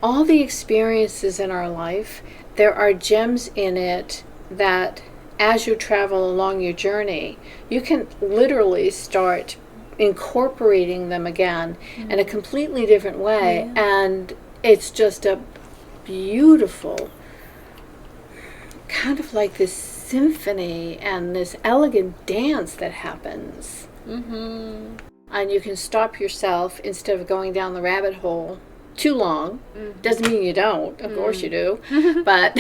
All the experiences in our life, there are gems in it that as you travel along your journey, you can literally start incorporating them again in a completely different way. And it's just a beautiful, kind of like this symphony and this elegant dance that happens. And you can stop yourself instead of going down the rabbit hole too long. Doesn't mean you don't, of course you do, but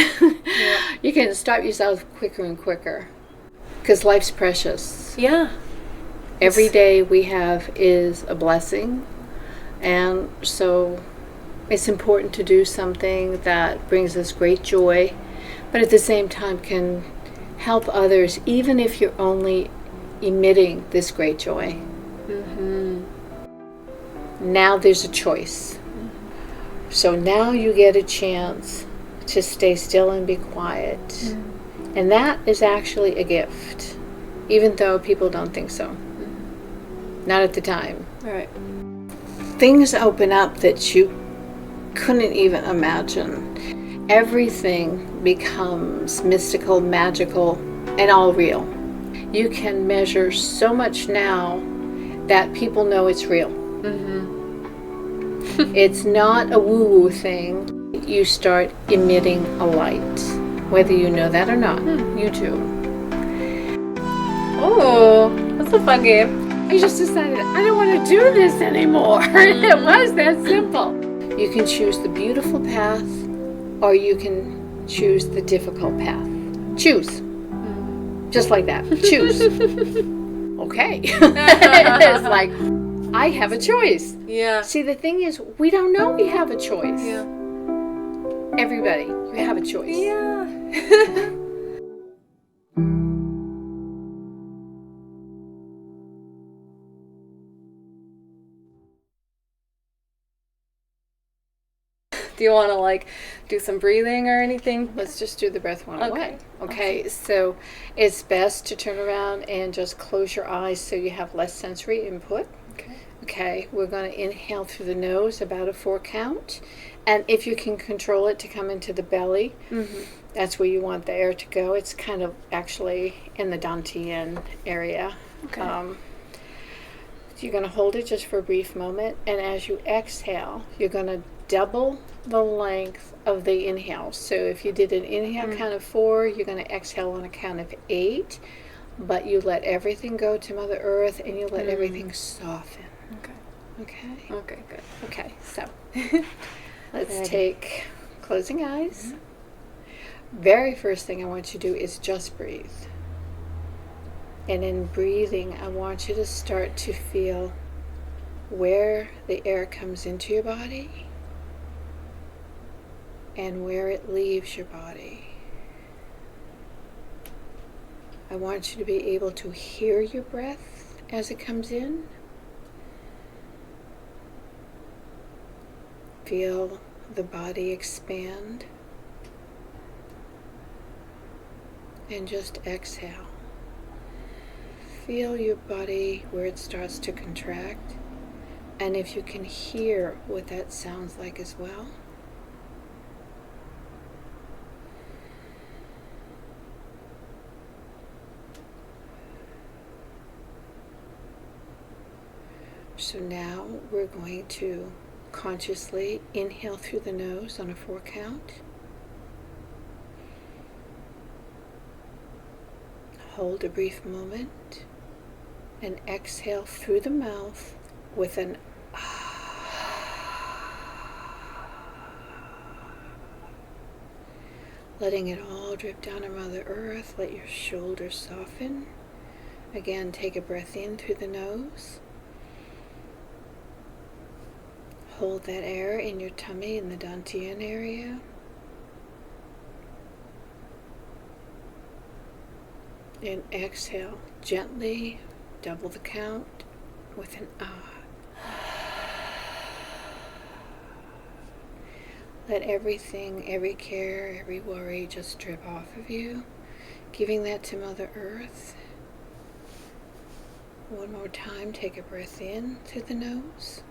you can stop yourself quicker and quicker, because life's precious. Every day we have is a blessing, and so it's important to do something that brings us great joy, but at the same time can help others, even if you're only emitting this great joy. Now there's a choice. So now you get a chance to stay still and be quiet. And that is actually a gift, even though people don't think so. Not at the time. Things open up that you couldn't even imagine. Everything becomes mystical, magical, and all real. You can measure so much now that people know it's real. It's not a woo-woo thing. You start emitting a light, whether you know that or not. You do. Oh, that's a fun game. I just decided I don't want to do this anymore. It was that simple. You can choose the beautiful path, or you can choose the difficult path. Choose. Just like that. Choose. Okay. It's like, I have a choice. See, the thing is, we don't know we have a choice. Everybody, you have a choice. Do you want to do some breathing or anything? Let's just do the breath one away. Okay, so it's best to turn around and just close your eyes so you have less sensory input. Okay, we're going to inhale through the nose, about a 4 count. And if you can control it to come into the belly, that's where you want the air to go. It's kind of actually in the dantian area. You're going to hold it just for a brief moment. And as you exhale, you're going to double the length of the inhale. So if you did an inhale count of 4, you're going to exhale on a count of 8. But you let everything go to Mother Earth, and you let everything soften. Okay, good. Okay, so let's take closing eyes. Very first thing I want you to do is just breathe. And in breathing, I want you to start to feel where the air comes into your body and where it leaves your body. I want you to be able to hear your breath as it comes in. Feel the body expand. And just exhale. Feel your body where it starts to contract. And if you can hear what that sounds like as well. So now we're going to consciously inhale through the nose on a 4 count. Hold a brief moment and exhale through the mouth with an letting it all drip down to Mother Earth. Let your shoulders soften. Again, take a breath in through the nose. Hold that air in your tummy in the dantian area. And exhale gently, double the count with an Let everything, every care, every worry just drip off of you, giving that to Mother Earth. One more time, take a breath in through the nose.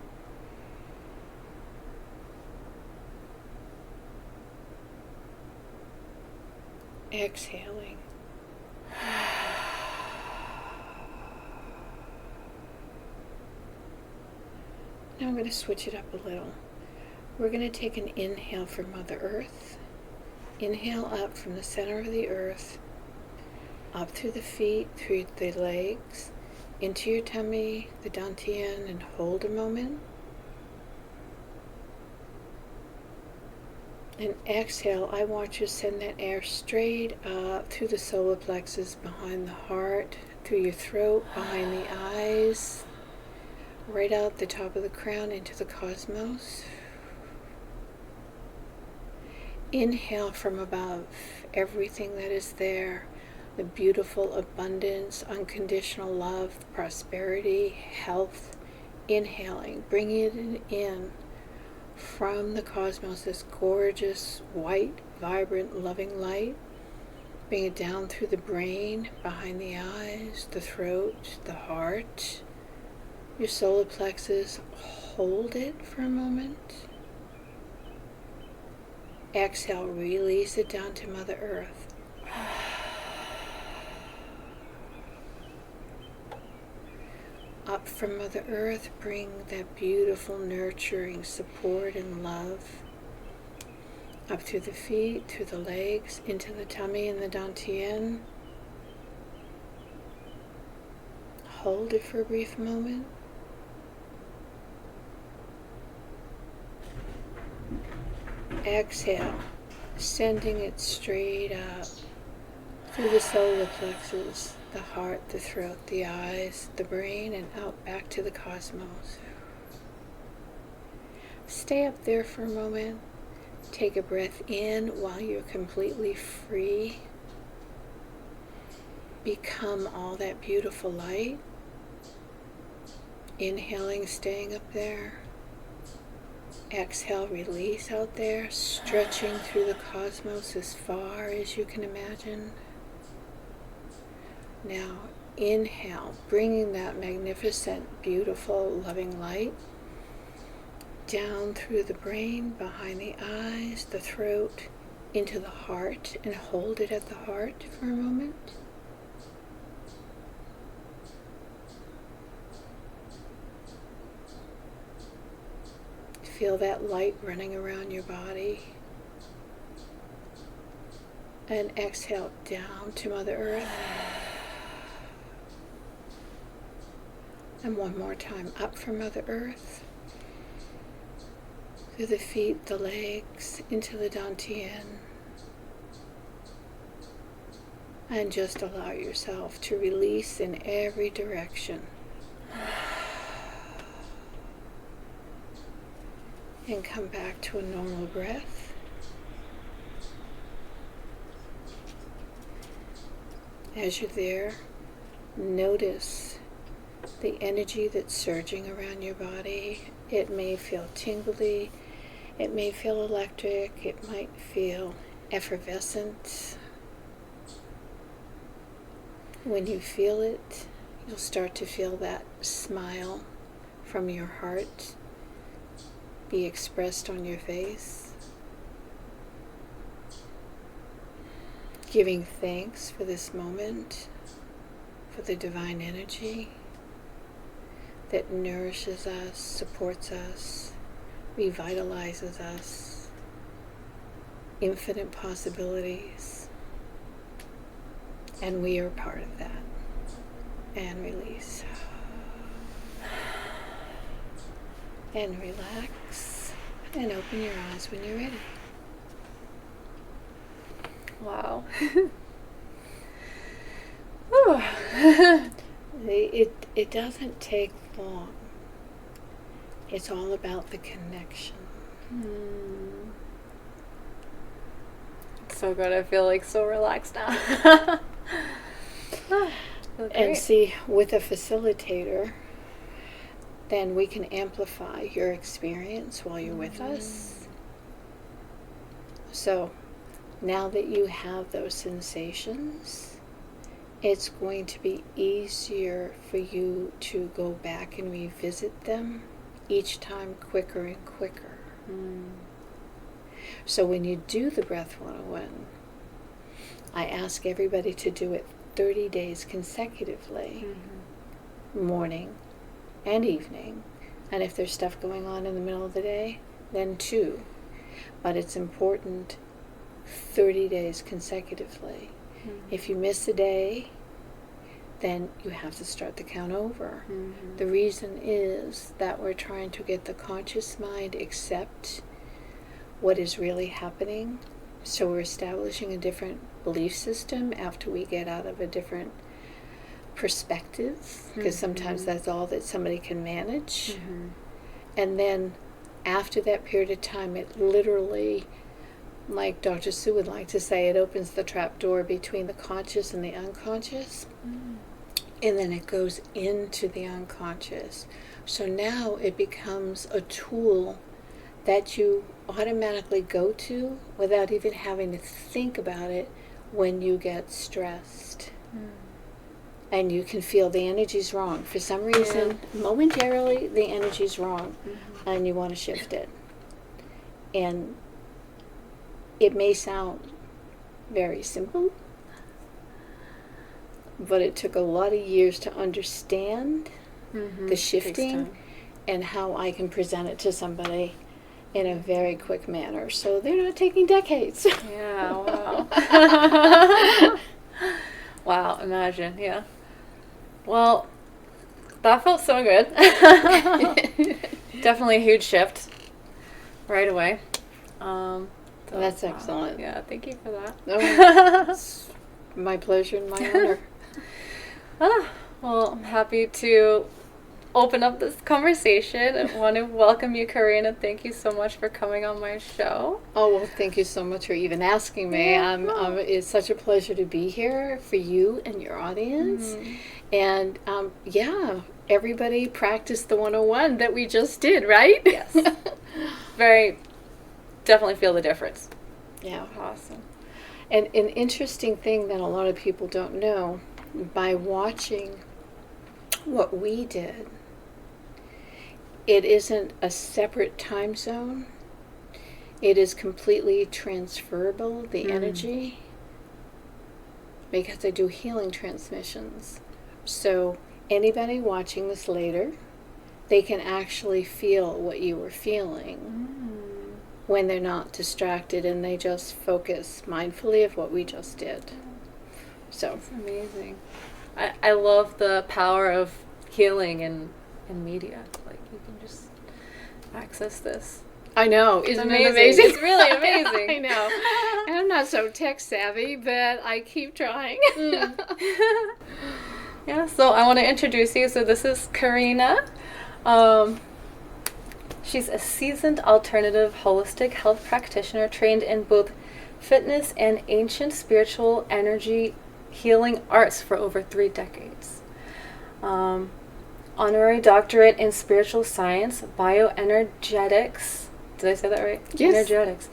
Exhaling. Now I'm going to switch it up a little. We're going to take an inhale for Mother Earth. Inhale up from the center of the earth, up through the feet, through the legs, into your tummy, the dantian, and hold a moment. And exhale, I want you to send that air straight up through the solar plexus, behind the heart, through your throat, behind the eyes, right out the top of the crown into the cosmos. Inhale from above, everything that is there, the beautiful abundance, unconditional love, prosperity, health. Inhaling, bringing it in from the cosmos, this gorgeous, white, vibrant, loving light. Bring it down through the brain, behind the eyes, the throat, the heart, your solar plexus. Hold it for a moment. Exhale, release it down to Mother Earth. Up from Mother Earth, bring that beautiful, nurturing support and love. Up through the feet, through the legs, into the tummy and the dantian. Hold it for a brief moment. Exhale, sending it straight up through the solar plexus, the heart, the throat, the eyes, the brain, and out back to the cosmos. Stay up there for a moment. Take a breath in while you're completely free. Become all that beautiful light. Inhaling, staying up there. Exhale, release out there, stretching through the cosmos as far as you can imagine. Now, inhale, bringing that magnificent, beautiful, loving light down through the brain, behind the eyes, the throat, into the heart, and hold it at the heart for a moment. Feel that light running around your body. And exhale down to Mother Earth. And one more time, up from Mother Earth. Through the feet, the legs, into the dantian. And just allow yourself to release in every direction. And come back to a normal breath. As you're there, notice the energy that's surging around your body. It may feel tingly, it may feel electric, it might feel effervescent. When you feel it, you'll start to feel that smile from your heart be expressed on your face, giving thanks for this moment, for the divine energy that nourishes us, supports us, revitalizes us, infinite possibilities, and we are part of that. And release. And relax, and open your eyes when you're ready. Wow. It doesn't take long. It's all about the connection. It's so good. I feel like so relaxed now. And see, with a facilitator, then we can amplify your experience while you're with us. So now that you have those sensations, it's going to be easier for you to go back and revisit them each time quicker and quicker. So when you do the Breath 101, I ask everybody to do it 30 days consecutively, morning and evening. And if there's stuff going on in the middle of the day, then 2. But it's important 30 days consecutively. If you miss a day, then you have to start the count over. The reason is that we're trying to get the conscious mind accept what is really happening. So we're establishing a different belief system after we get out of a different perspective, because sometimes that's all that somebody can manage. And then after that period of time, it literally, like Dr. Sue would like to say, it opens the trap door between the conscious and the unconscious. And then it goes into the unconscious. So now it becomes a tool that you automatically go to without even having to think about it when you get stressed. And you can feel the energy's wrong. For some reason, momentarily, the energy's wrong. And you want to shift it. And it may sound very simple, but it took a lot of years to understand the shifting and how I can present it to somebody in a very quick manner. So they're not taking decades. Yeah, wow. Wow, imagine, yeah. Well, that felt so good. Definitely a huge shift right away. So, that's excellent. Yeah, thank you for that. It's my pleasure and my honor. Well, I'm happy to open up this conversation. I want to welcome you, Karina. Thank you so much for coming on my show. Oh, well, thank you so much for even asking me. It's such a pleasure to be here for you and your audience. And everybody practice the 101 that we just did, right? Yes. Definitely feel the difference. Yeah. Awesome. And an interesting thing that a lot of people don't know, by watching what we did, it isn't a separate time zone. It is completely transferable, the energy, because I do healing transmissions. So anybody watching this later, they can actually feel what you were feeling when they're not distracted and they just focus mindfully of what we just did. So it's amazing. I love the power of healing in media. Like, you can just access this. I know. Isn't it amazing? It's really amazing. I know. And I'm not so tech savvy, but I keep trying. Yeah, so I want to introduce you. So this is Karina. She's a seasoned alternative holistic health practitioner trained in both fitness and ancient spiritual energy healing arts for over 3 decades. Honorary doctorate in spiritual science, bioenergetics. Did I say that right? Yes. Energetics.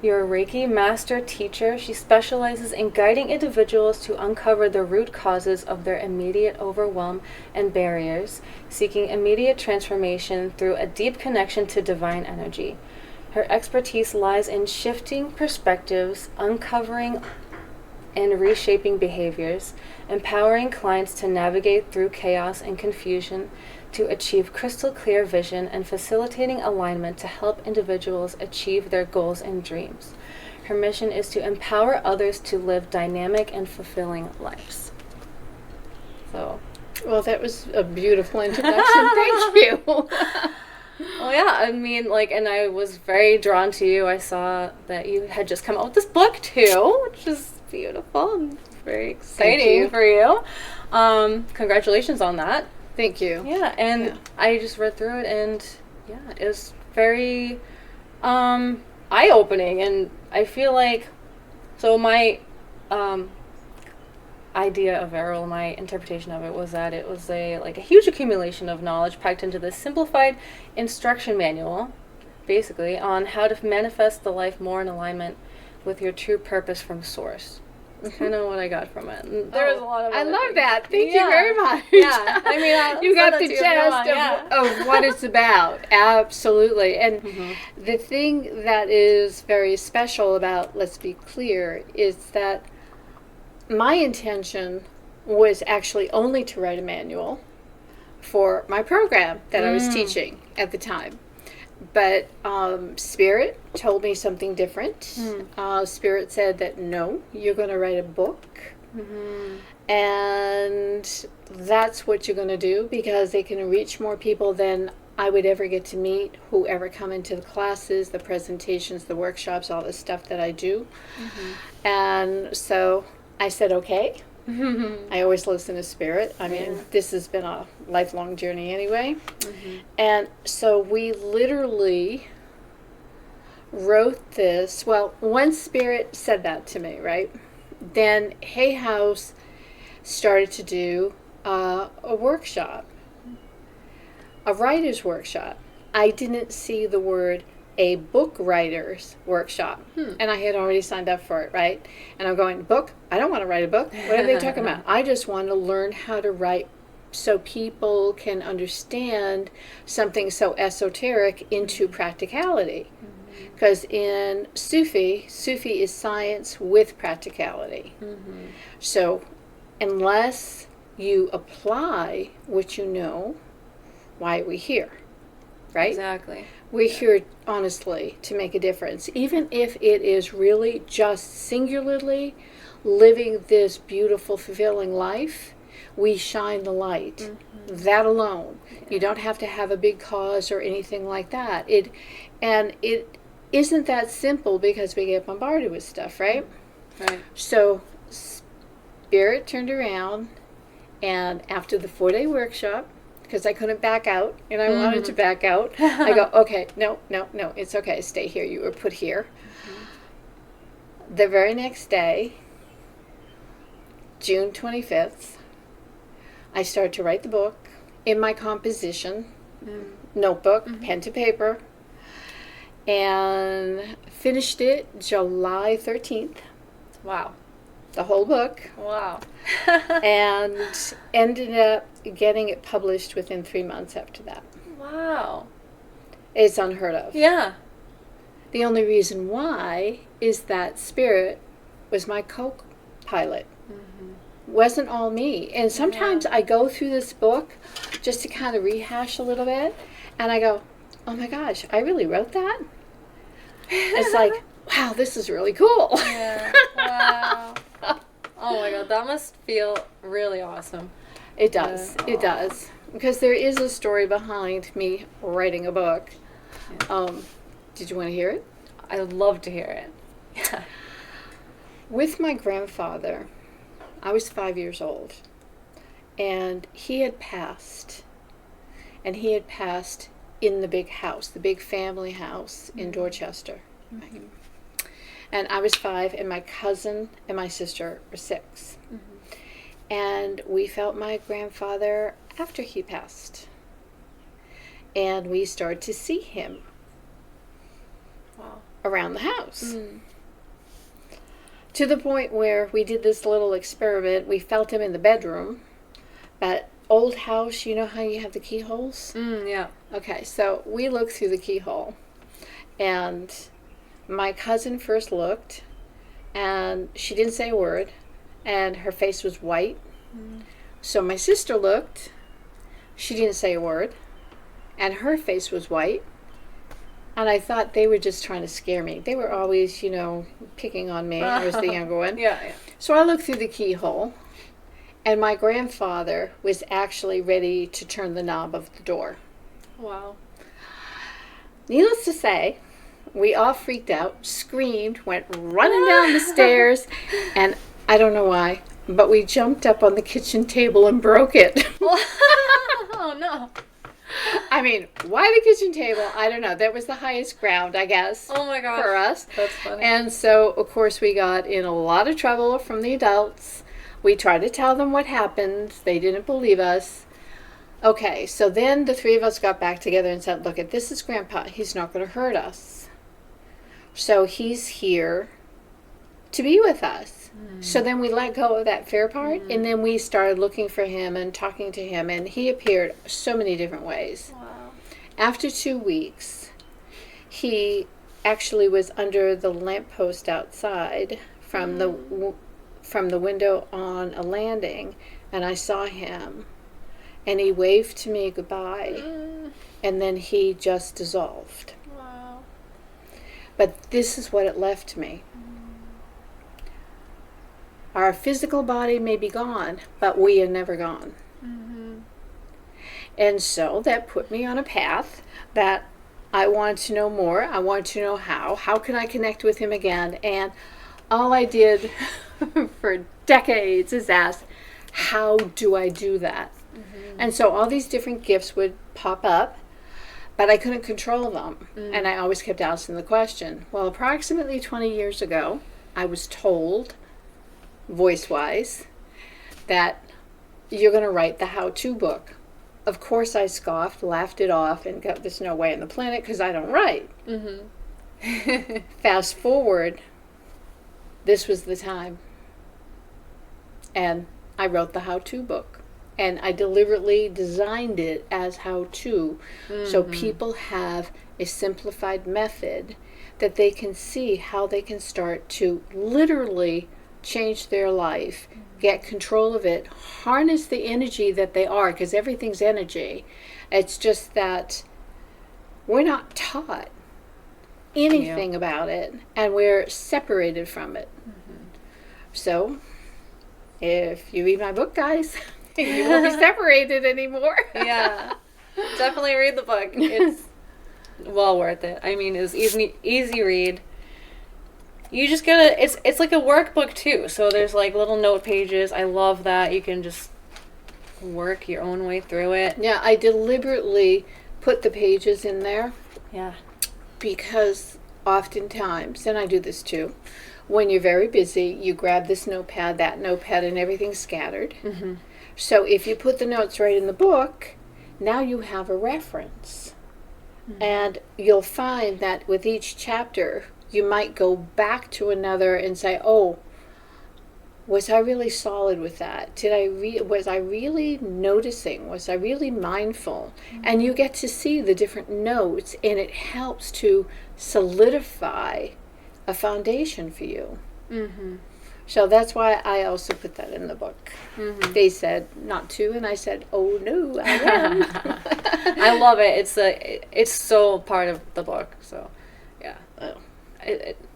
You're a Reiki master teacher. She specializes in guiding individuals to uncover the root causes of their immediate overwhelm and barriers, seeking immediate transformation through a deep connection to divine energy. Her expertise lies in shifting perspectives, uncovering and reshaping behaviors, empowering clients to navigate through chaos and confusion to achieve crystal clear vision, and facilitating alignment to help individuals achieve their goals and dreams. Her mission is to empower others to live dynamic and fulfilling lives. So, well, that was a beautiful introduction. Thank you. Well, yeah, I mean, and I was very drawn to you. I saw that you had just come out with this book too, which is beautiful and very exciting for you. Congratulations on that. Thank you. Yeah, and I just read through it, and it was very eye-opening, and I feel like, so my idea of it, or my interpretation of it, was that it was a huge accumulation of knowledge packed into this simplified instruction manual, basically, on how to manifest the life more in alignment with your true purpose from source. That's kind of what I got from it. And there was a lot of I other love things. that. Thank you very much. Yeah, I mean, you got the gist of what it's about. Absolutely. And the thing that is very special about Let's Be Clear is that my intention was actually only to write a manual for my program that I was teaching at the time. But Spirit told me something different. Spirit said that, no, you're going to write a book. And that's what you're going to do, because they can reach more people than I would ever get to meet, whoever come into the classes, the presentations, the workshops, all the stuff that I do. And so I said, okay. I always listen to Spirit. I mean, this has been a lifelong journey anyway. And so we literally wrote this. Well, when Spirit said that to me, right, then Hay House started to do a workshop, a writer's workshop. I didn't see the word a book writer's workshop, and I had already signed up for it, right? And I'm going, book? I don't want to write a book. What are they talking about? I just want to learn how to write so people can understand something so esoteric into practicality. Because in Sufi is science with practicality. So unless you apply what you know, why are we here? Right? Exactly. We're here, honestly, to make a difference. Even if it is really just singularly living this beautiful, fulfilling life, we shine the light. That alone. You don't have to have a big cause or anything like that. It isn't that simple, because we get bombarded with stuff, right? Right. So Spirit turned around, and after the 4-day workshop, because I couldn't back out, and I wanted to back out, I go, okay, no, it's okay, stay here, you were put here. The very next day, June 25th, I started to write the book in my composition notebook, pen to paper, and finished it July 13th. Wow. The whole book. Wow. And ended up getting it published within 3 months after that. Wow. It's unheard of. Yeah. The only reason why is that Spirit was my co-pilot. Wasn't all me. And sometimes I go through this book just to kind of rehash a little bit, and I go, oh my gosh, I really wrote that? It's like, wow, this is really cool. Yeah. Wow. Oh my God, that must feel really awesome. It does. It does. Because there is a story behind me writing a book. Did you want to hear it? I would love to hear it. Yeah. With my grandfather, I was 5 years old, and he had passed. And he had passed in the big house, the big family house in Dorchester. And I was 5, and my cousin and my sister were 6. And we felt my grandfather after he passed. And we started to see him around the house. To the point where we did this little experiment. We felt him in the bedroom. That old house, you know how you have the keyholes? Yeah. Okay, so we looked through the keyhole. And my cousin first looked, and she didn't say a word, and her face was white. So my sister looked, she didn't say a word, and her face was white. And I thought they were just trying to scare me. They were always, picking on me. I was the younger one. Yeah. So I looked through the keyhole, and my grandfather was actually ready to turn the knob of the door. Wow. Needless to say, we all freaked out, screamed, went running down the stairs, and I don't know why, but we jumped up on the kitchen table and broke it. Oh, no. I mean, why the kitchen table? I don't know. That was the highest ground, I guess. Oh, my gosh. For us. That's funny. And so, of course, we got in a lot of trouble from the adults. We tried to tell them what happened. They didn't believe us. Okay, so then the 3 of us got back together and said, look, this is Grandpa. He's not going to hurt us. So he's here to be with us. So then we let go of that fear part, and then we started looking for him and talking to him, and he appeared so many different ways. Wow. After 2 weeks, he actually was under the lamppost outside from from the window on a landing, and I saw him, and he waved to me goodbye, and then he just dissolved. Wow. But this is what it left me. Our physical body may be gone, but we are never gone. And so that put me on a path that I wanted to know more. I wanted to know how. How can I connect with him again? And all I did for decades is ask, how do I do that? And so all these different gifts would pop up, but I couldn't control them. And I always kept asking the question. Well, approximately 20 years ago, I was told, voice-wise, that you're going to write the how-to book. Of course, I scoffed, laughed it off, and got, there's no way on the planet because I don't write. Fast forward, this was the time. And I wrote the how-to book. And I deliberately designed it as how-to. So people have a simplified method that they can see how they can start to literally change their life, get control of it, harness the energy that they are, because everything's energy. It's just that we're not taught anything about it, and we're separated from it. So, if you read my book, guys, you won't be separated anymore. Yeah. Definitely read the book. It's well worth it. I mean, it's easy read. You just gotta, it's like a workbook too. So there's like little note pages. I love that. You can just work your own way through it. Yeah, I deliberately put the pages in there. Yeah. Because oftentimes, and I do this too, when you're very busy, you grab this notepad, that notepad, and everything's scattered. So if you put the notes right in the book, now you have a reference. And you'll find that with each chapter, you might go back to another and say, oh, was I really solid with that? Was I really noticing? Was I really mindful? And you get to see the different notes, and it helps to solidify a foundation for you. So that's why I also put that in the book. They said not to, and I said, oh no, I am. I love it. It's so part of the book. So, yeah.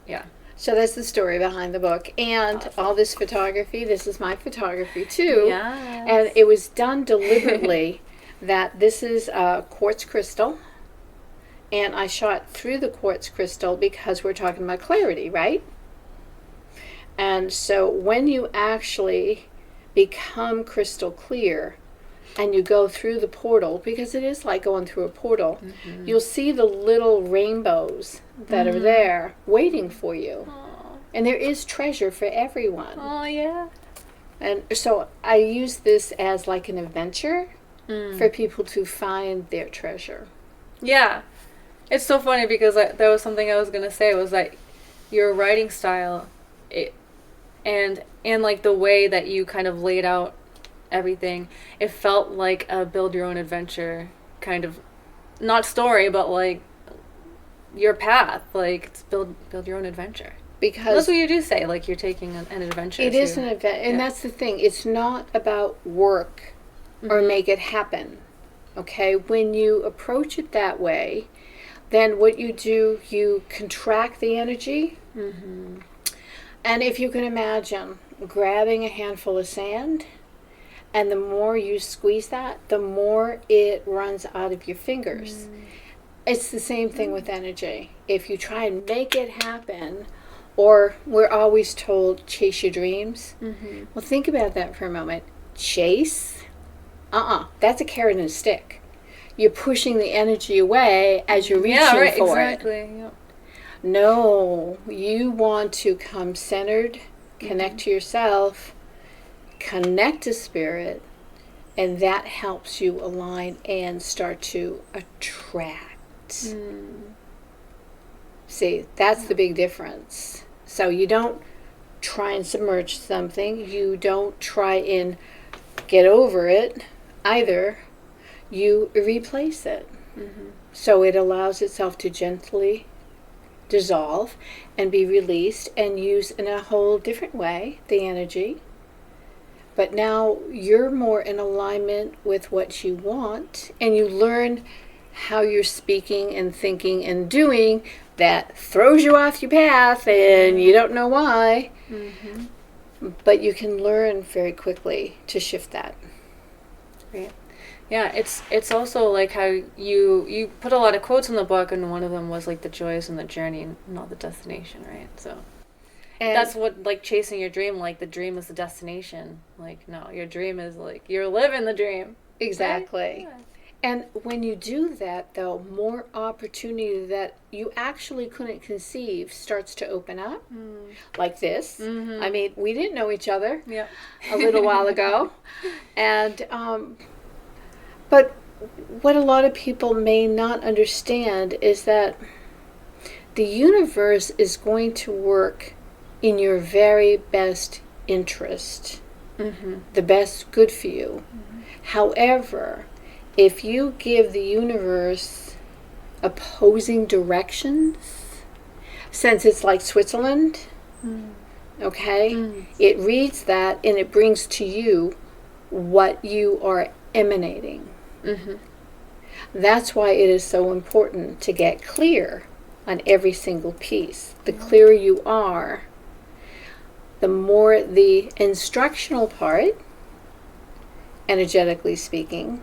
Yeah. So that's the story behind the book. And all this photography, this is my photography too. Yes. And it was done deliberately that this is a quartz crystal. And I shot through the quartz crystal because we're talking about clarity, right? And so when you actually become crystal clear and you go through the portal, because it is like going through a portal, you'll see the little rainbows that are there waiting for you. And there is treasure for everyone. Oh, yeah. And so I use this as like an adventure for people to find their treasure. Yeah. It's so funny because that was something I was going to say, was that your writing style, and like the way that you kind of laid out everything, it felt like a build your own adventure kind of, not story, but like your path, like it's build your own adventure. Because that's what you do say, like you're taking an adventure. It is an adventure, and that's the thing. It's not about work or make it happen. Okay, when you approach it that way, then what you do, you contract the energy. And if you can imagine grabbing a handful of sand, and the more you squeeze that, the more it runs out of your fingers. It's the same thing with energy. If you try and make it happen, or we're always told, chase your dreams. Well, think about that for a moment. Chase? That's a carrot and a stick. You're pushing the energy away as you're reaching for it. Yep. No, you want to come centered, connect to yourself, connect to spirit, and that helps you align and start to attract. See, that's the big difference. So you don't try and submerge something. You don't try and get over it either. You replace it. So it allows itself to gently dissolve and be released and use in a whole different way the energy. But now you're more in alignment with what you want, and you learn how you're speaking and thinking and doing that throws you off your path and you don't know why. But you can learn very quickly to shift that. Right. Yeah, it's also like how you put a lot of quotes in the book, and one of them was like the joy is in the journey and not the destination, right? So And that's what, like, chasing your dream, like the dream is the destination. Like, no, your dream is like you're living the dream. exactly. Right? And when you do that, though, more opportunity that you actually couldn't conceive starts to open up, like this. I mean, we didn't know each other Yeah. a little while ago. And, but what a lot of people may not understand is that the universe is going to work in your very best interest, the best good for you. However, if you give the universe opposing directions, since it's like Switzerland, okay, it reads that and it brings to you what you are emanating. That's why it is so important to get clear on every single piece. The clearer you are, the more the instructional part, energetically speaking,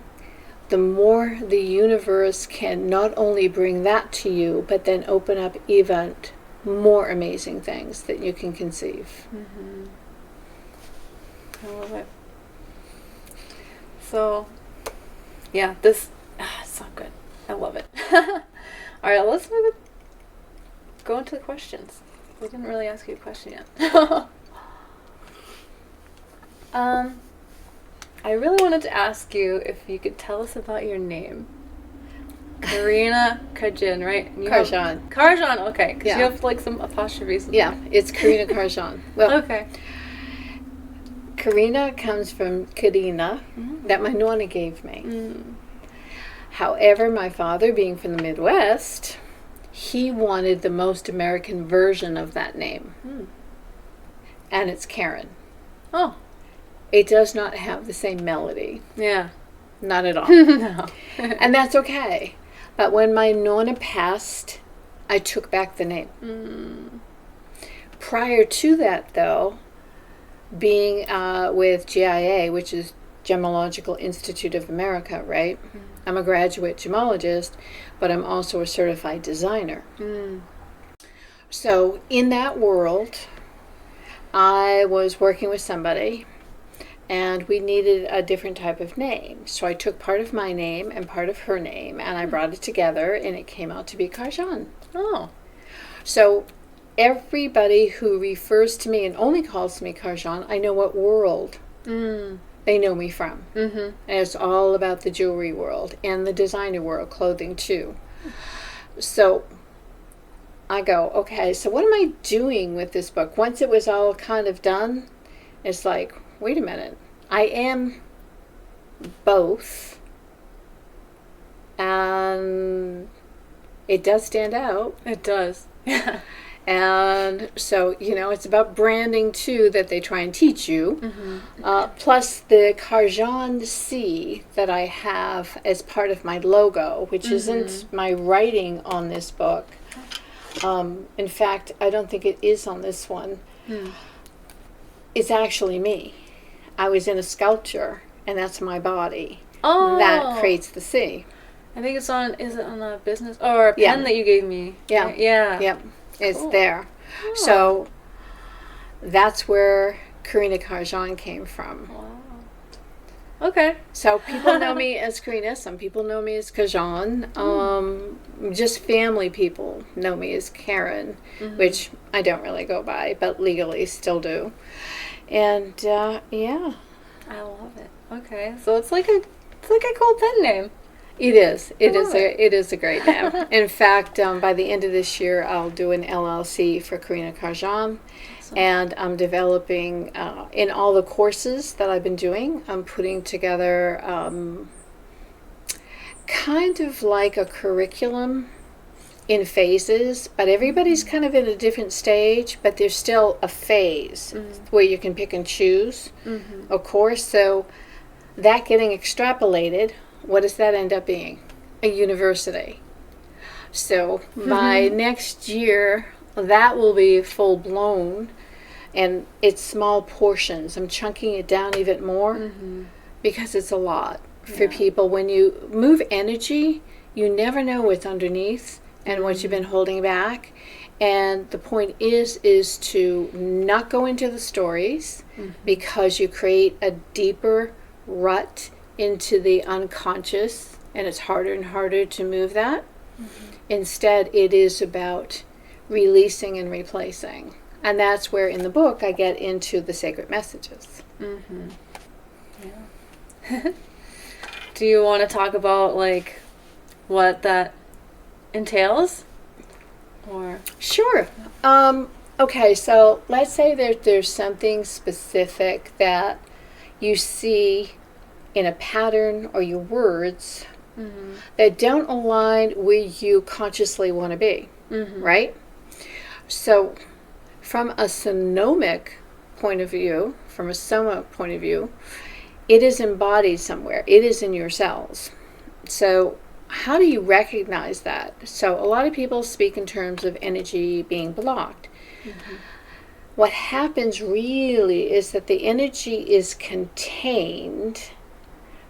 the more the universe can not only bring that to you, but then open up even more amazing things that you can conceive. I love it. So, yeah, this it's so good. I love it. All right, let's go into the questions. We didn't really ask you a question yet. I really wanted to ask you if you could tell us about your name. Karina Carj'an, right? Carj'an. Carj'an, okay. Because Yeah. you have like some apostrophes. Yeah, it's Karina Carj'an. Well, Okay. Karina comes from Karina, that my nonna gave me. However, my father, being from the Midwest, he wanted the most American version of that name. And it's Karen. Oh. It does not have the same melody. Yeah. Not at all. No. And that's okay. But when my nonna passed, I took back the name. Prior to that, though, being with GIA, which is Gemological Institute of America, right? I'm a graduate gemologist, but I'm also a certified designer. So in that world, I was working with somebody, and we needed a different type of name. So I took part of my name and part of her name, and I brought it together, and it came out to be Carj'an. Oh. So everybody who refers to me and only calls me Carj'an, I know what world they know me from. And it's all about the jewelry world and the designer world, clothing too. So I go, okay, so what am I doing with this book? Once it was all kind of done, it's like, wait a minute, I am both, and it does stand out. It does. Yeah. And so, it's about branding too that they try and teach you. Plus the Carj'an C that I have as part of my logo, which isn't my writing on this book. In fact, I don't think it is on this one. It's actually me. I was in a sculpture, and that's my body. Oh. That creates the C. I think is it on a business or a pen that you gave me? Yeah. Yeah. Yep. It's Cool. there. Oh. So that's where Karina Carj'an came from. Wow. Okay. So people know me as Karina. Some people know me as Carj'an. Just family people know me as Karen, which I don't really go by, but legally still do. And yeah, I love it. Okay. So it's like a cool pen name. it is. It love is a great name. In fact, by the end of this year, I'll do an LLC for Karina Carj'an. Awesome. And I'm developing, in all the courses that I've been doing, I'm putting together kind of like a curriculum in phases, but everybody's kind of in a different stage, but there's still a phase where you can pick and choose, of course. So that getting extrapolated, what does that end up being? A university. So by next year, that will be full blown, and it's small portions. I'm chunking it down even more because it's a lot for people. When you move energy, you never know what's underneath and what you've been holding back. And the point is to not go into the stories because you create a deeper rut into the unconscious, and it's harder and harder to move that. Instead, it is about releasing and replacing. And that's where in the book I get into the sacred messages. Yeah. Do you want to talk about like what that entails? Or Sure. Okay, so let's say there's something specific that you see in a pattern or your words that don't align where you consciously want to be, right? So from a sonomic point of view, from a soma point of view, it is embodied somewhere. It is in your cells. So how do you recognize that? So a lot of people speak in terms of energy being blocked. What happens really is that the energy is contained.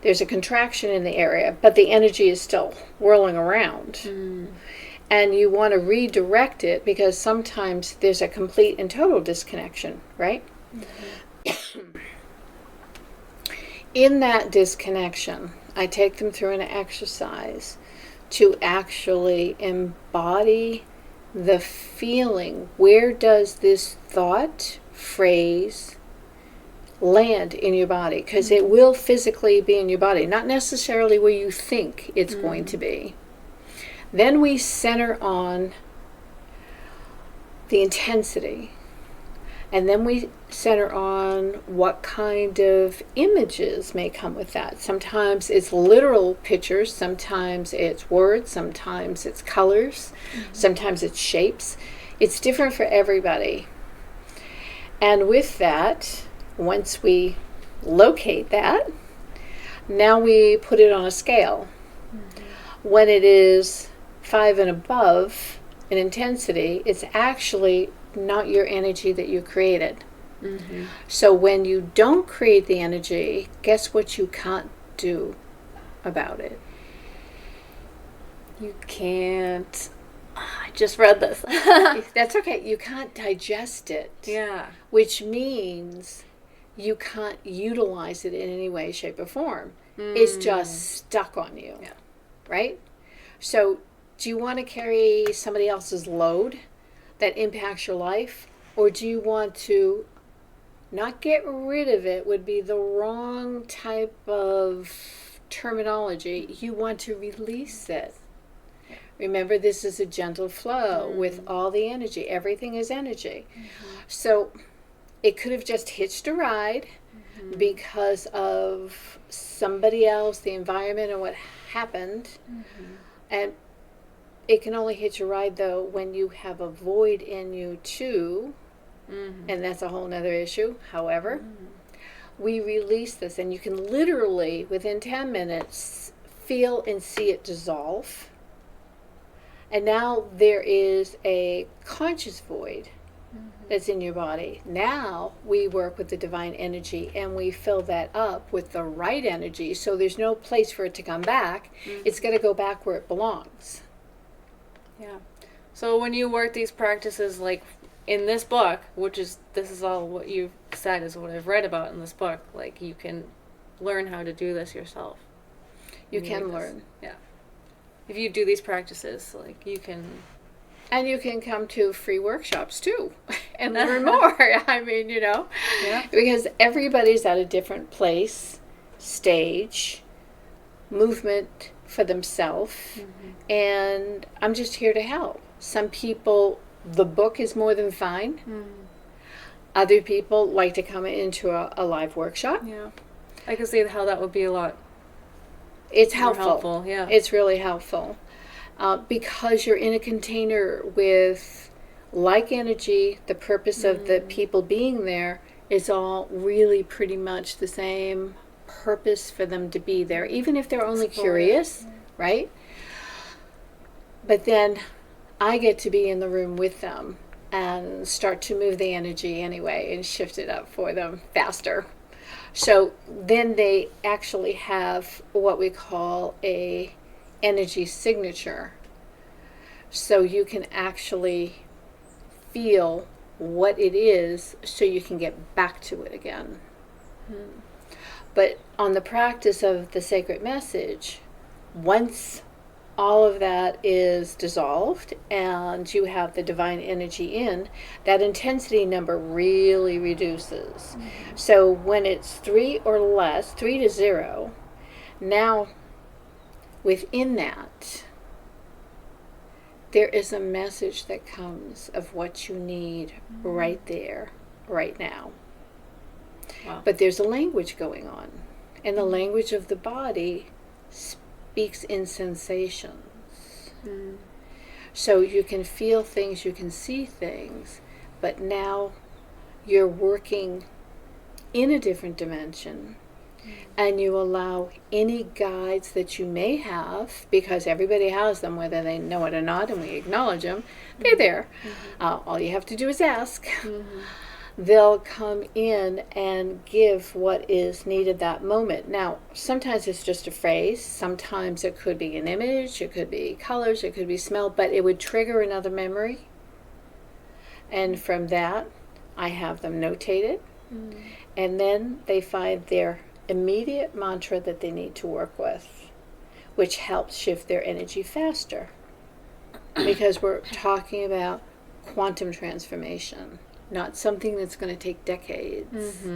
There's a contraction in the area, but the energy is still whirling around. And you want to redirect it because sometimes there's a complete and total disconnection, right? In that disconnection, I take them through an exercise to actually embody the feeling. Where does this thought, phrase, land in your body? Because it will physically be in your body, not necessarily where you think it's going to be. Then we center on the intensity. And then we center on what kind of images may come with that. Sometimes it's literal pictures, sometimes it's words, sometimes it's colors, sometimes it's shapes. It's different for everybody. And with that, once we locate that, now we put it on a scale. When it is 5 and above in intensity, it's actually not your energy that you created. So when you don't create the energy, guess what you can't do about it? you can't. I just read this. That's okay. You can't digest it. Yeah. Which means you can't utilize it in any way, shape, or form. It's just stuck on you. Yeah. Right? So do you want to carry somebody else's load that impacts your life? Or do you want to not get rid of it would be the wrong type of terminology. You want to release it. Remember, this is a gentle flow with all the energy. Everything is energy. So it could have just hitched a ride because of somebody else, the environment, and what happened. And it can only hitch a ride, though, when you have a void in you, too. And that's a whole nother issue. However, we release this, and you can literally, within 10 minutes, feel and see it dissolve. And now there is a conscious void that's in your body. Now we work with the divine energy and we fill that up with the right energy, so there's no place for it to come back. It's going to go back where it belongs. Yeah. So when you work these practices, like in this book, this is all what you've said is what I've read about in this book, like you can learn how to do this yourself. You can learn. Yeah. If you do these practices, like you can... And you can come to free workshops too and learn more. I mean, because everybody's at a different place, stage, movement for themselves. And I'm just here to help. Some people, the book is more than fine. Other people like to come into a live workshop. Yeah. I can see how that would be a lot. It's more helpful. Yeah. It's really helpful. because you're in a container with like energy. The purpose of the people being there is all really pretty much the same purpose for them to be there, even if they're only curious, right? But then I get to be in the room with them and start to move the energy anyway and shift it up for them faster. So then they actually have what we call a energy signature. So you can actually feel what it is so you can get back to it again. But on the practice of the sacred message, once all of that is dissolved and you have the divine energy in, that intensity number really reduces. So when it's 3 or less, 3 to 0, now within that, there is a message that comes of what you need right there, right now. Wow. But there's a language going on, and the language of the body speaks in sensations. So you can feel things, you can see things, but now you're working in a different dimension, and you allow any guides that you may have, because everybody has them, whether they know it or not, and we acknowledge them, they're there. All you have to do is ask. They'll come in and give what is needed that moment. Now, sometimes it's just a phrase. Sometimes it could be an image. It could be colors. It could be smell. But it would trigger another memory. And from that, I have them notated. And then they find their immediate mantra that they need to work with, which helps shift their energy faster. Because we're talking about quantum transformation. Not something that's going to take decades.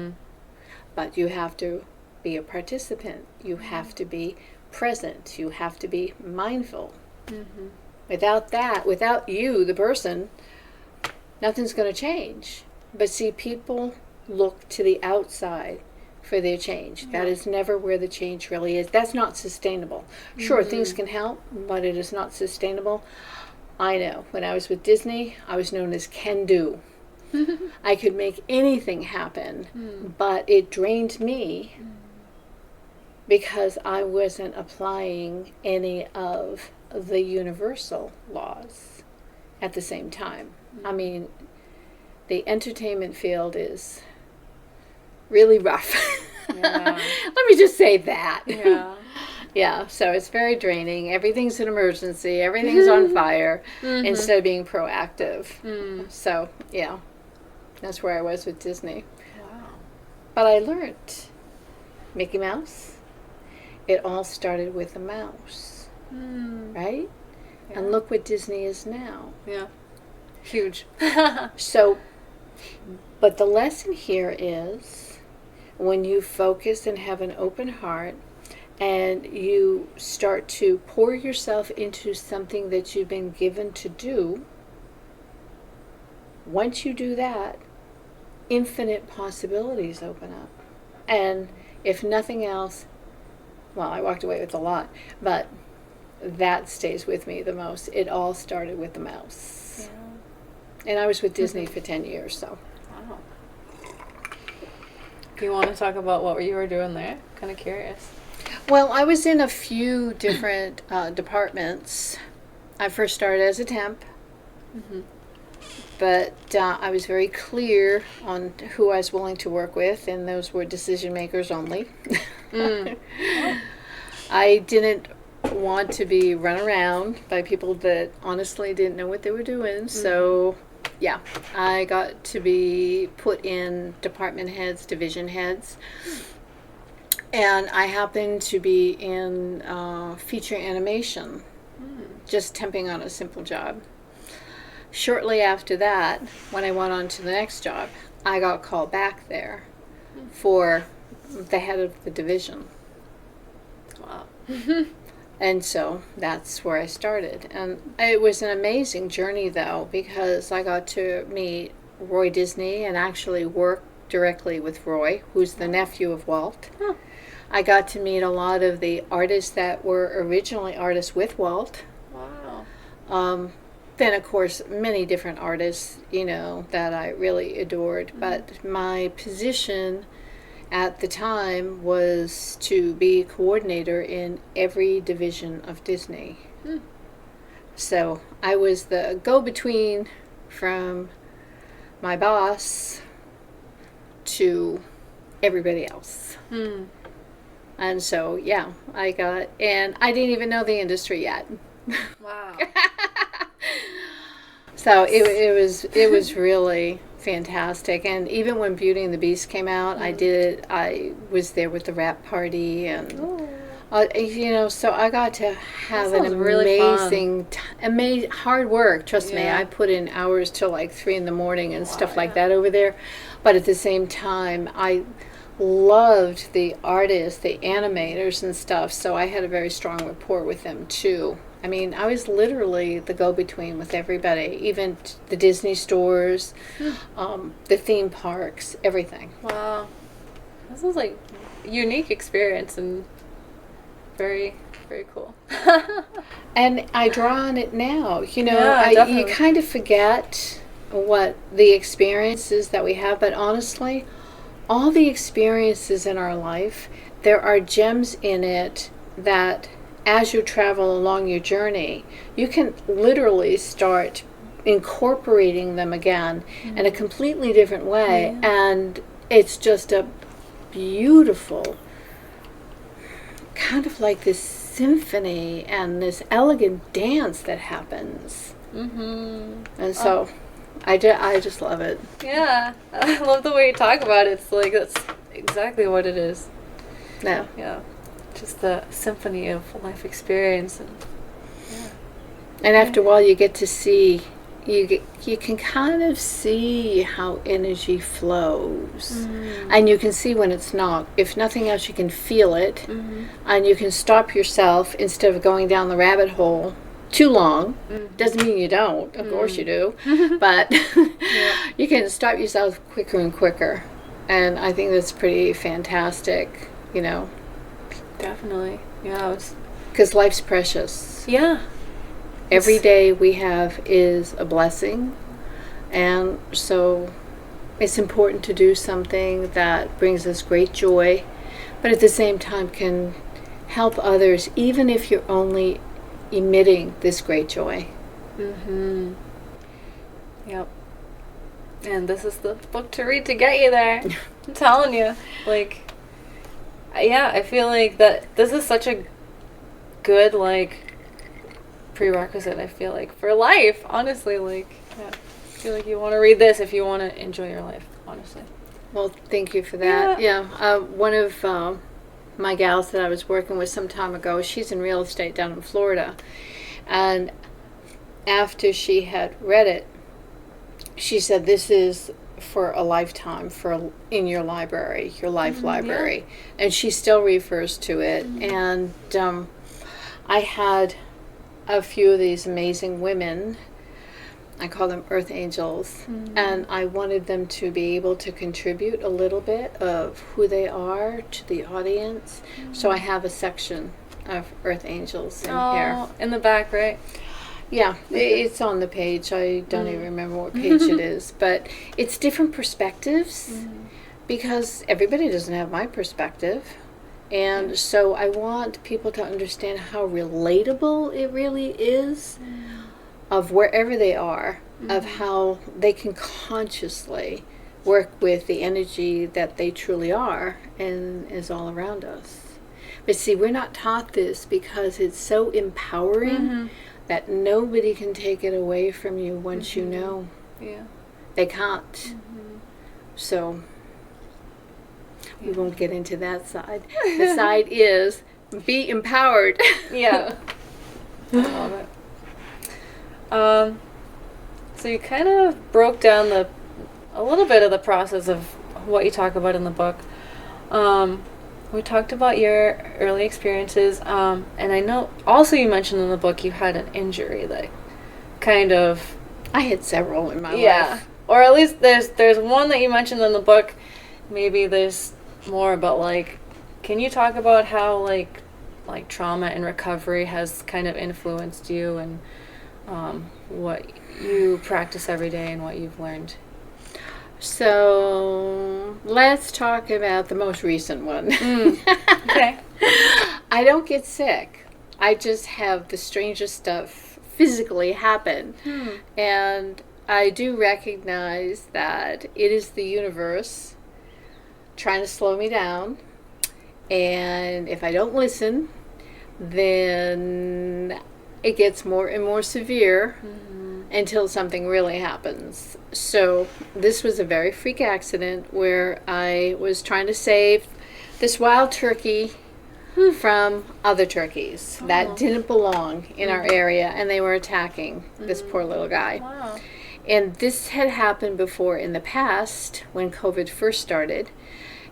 But you have to be a participant. You have to be present. You have to be mindful. Without that, without you, the person, nothing's going to change. But see, people look to the outside for their change. That is never where the change really is. That's not sustainable. Sure, things can help, but it is not sustainable. I know. When I was with Disney, I was known as Can Do. I could make anything happen, but it drained me because I wasn't applying any of the universal laws at the same time. I mean, the entertainment field is really rough. Let me just say that. Yeah, so it's very draining. Everything's an emergency. Everything's on fire instead of being proactive. So, yeah. That's where I was with Disney. Wow. But I learned Mickey Mouse. It all started with a mouse, right? Yeah. And look what Disney is now. Yeah. Huge. So, but the lesson here is when you focus and have an open heart and you start to pour yourself into something that you've been given to do, once you do that, infinite possibilities open up. And if nothing else, well, I walked away with a lot, but that stays with me the most. It all started with the mouse. And I was with Disney for 10 years, so. Wow. Do you want to talk about what you were doing there? Kind of curious. Well, I was in a few different departments. I first started as a temp. But I was very clear on who I was willing to work with, and those were decision makers only. I didn't want to be run around by people that honestly didn't know what they were doing. So, yeah, I got to be put in department heads, division heads. And I happened to be in feature animation, just temping on a simple job. Shortly after that, when I went on to the next job, I got called back there for the head of the division. Wow. And so that's where I started. And it was an amazing journey, though, because I got to meet Roy Disney and actually work directly with Roy, who's the nephew of Walt. I got to meet a lot of the artists that were originally artists with Walt. Wow. Then, of course, many different artists, that I really adored. But my position at the time was to be coordinator in every division of Disney. So I was the go-between from my boss to everybody else. And so, yeah, and I didn't even know the industry yet. Wow. So it was really fantastic. And even when Beauty and the Beast came out, I was there with the wrap party, and so I got to have an amazing, amazing hard work. Trust me, I put in hours till like 3 a.m. and stuff like that over there. But at the same time, I loved the artists, the animators and stuff, so I had a very strong rapport with them too. I mean, I was literally the go-between with everybody, even the Disney stores, the theme parks, everything. Wow. This was like a unique experience and very, very cool. And I draw on it now. You kind of forget what the experiences that we have, but honestly, all the experiences in our life, there are gems in it that as you travel along your journey, you can literally start incorporating them again in a completely different way. And it's just a beautiful, kind of like this symphony and this elegant dance that happens. And so I just love it. Yeah, I love the way you talk about it. It's like that's exactly what it is. Yeah, just the symphony of life experience, and after a while you get to see, you can kind of see how energy flows, and you can see when it's not. If nothing else, you can feel it, and you can stop yourself instead of going down the rabbit hole too long. Doesn't mean you don't, of course you do, but you can stop yourself quicker and quicker, and I think that's pretty fantastic. Definitely. Yeah, because life's precious. Yeah. Every day we have is a blessing, and so it's important to do something that brings us great joy, but at the same time can help others, even if you're only emitting this great joy. Yep. And this is the book to read to get you there. I'm telling you. I feel like that this is such a good, prerequisite, I feel like, for life, honestly. I feel like you want to read this if you want to enjoy your life, honestly. Well, thank you for that. One of my gals that I was working with some time ago, she's in real estate down in Florida, and after she had read it, she said, this is for a lifetime, in your library, your life library. And she still refers to it. And I had a few of these amazing women, I call them earth angels, and I wanted them to be able to contribute a little bit of who they are to the audience. So I have a section of earth angels in here. In the back, right? Yeah, it's on the page. I don't even remember what page it is, but it's different perspectives because everybody doesn't have my perspective. And so I want people to understand how relatable it really is of wherever they are, of how they can consciously work with the energy that they truly are and is all around us. But see, we're not taught this because it's so empowering that nobody can take it away from you once you know. Yeah. They can't. So we won't get into that side. The side is be empowered. Yeah. I love it. So you kind of broke down a little bit of the process of what you talk about in the book. We talked about your early experiences, and I know also you mentioned in the book you had an injury that kind of... I had several in my life. Or at least there's one that you mentioned in the book. Maybe there's more, but can you talk about how like trauma and recovery has kind of influenced you, and what you practice every day and what you've learned. So let's talk about the most recent one. Okay. I don't get sick. I just have the strangest stuff physically happen. And I do recognize that it is the universe trying to slow me down. And if I don't listen, then it gets more and more severe until something really happens. So this was a very freak accident where I was trying to save this wild turkey from other turkeys that didn't belong in our area, and they were attacking this poor little guy. Wow. And this had happened before in the past when COVID first started,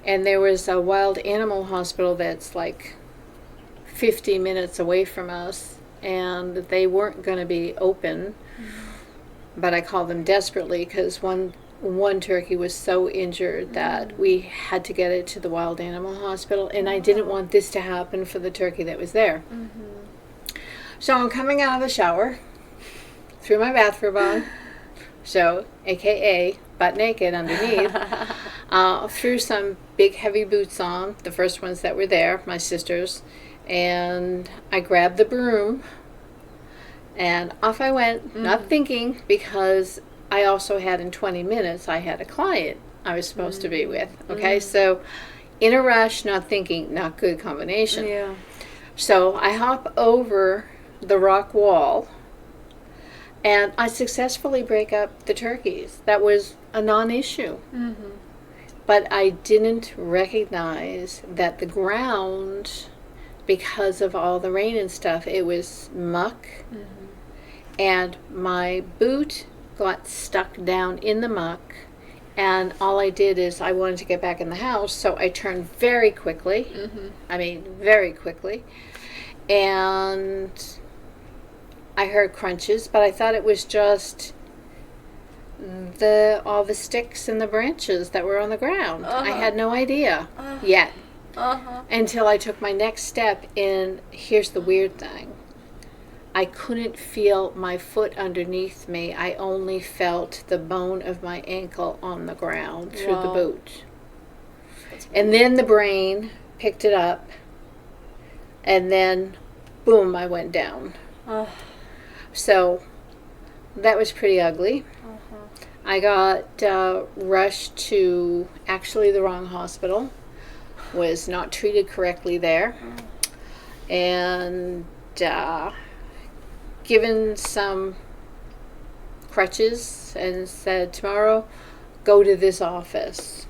and there was a wild animal hospital that's like 50 minutes away from us, and they weren't going to be open. But I called them desperately because one turkey was so injured that we had to get it to the wild animal hospital, and I didn't want this to happen for the turkey that was there. So I'm coming out of the shower, threw my bathrobe on, so AKA butt naked underneath, threw some big heavy boots on, the first ones that were there, my sister's, and I grabbed the broom and off I went, not thinking, because I also had in 20 minutes, I had a client I was supposed to be with. Okay, so in a rush, not thinking, not good combination. Yeah. So I hop over the rock wall and I successfully break up the turkeys. That was a non-issue. But I didn't recognize that the ground, because of all the rain and stuff, it was muck. And my boot got stuck down in the muck, and all I did is I wanted to get back in the house, so I turned very quickly. I mean, very quickly. And I heard crunches, but I thought it was just all the sticks and the branches that were on the ground. I had no idea yet until I took my next step. And here's the weird thing. I couldn't feel my foot underneath me. I only felt the bone of my ankle on the ground through the boot. And then the brain picked it up, and then boom, I went down. So that was pretty ugly. I got rushed to actually the wrong hospital, was not treated correctly there, and given some crutches and said, tomorrow, go to this office.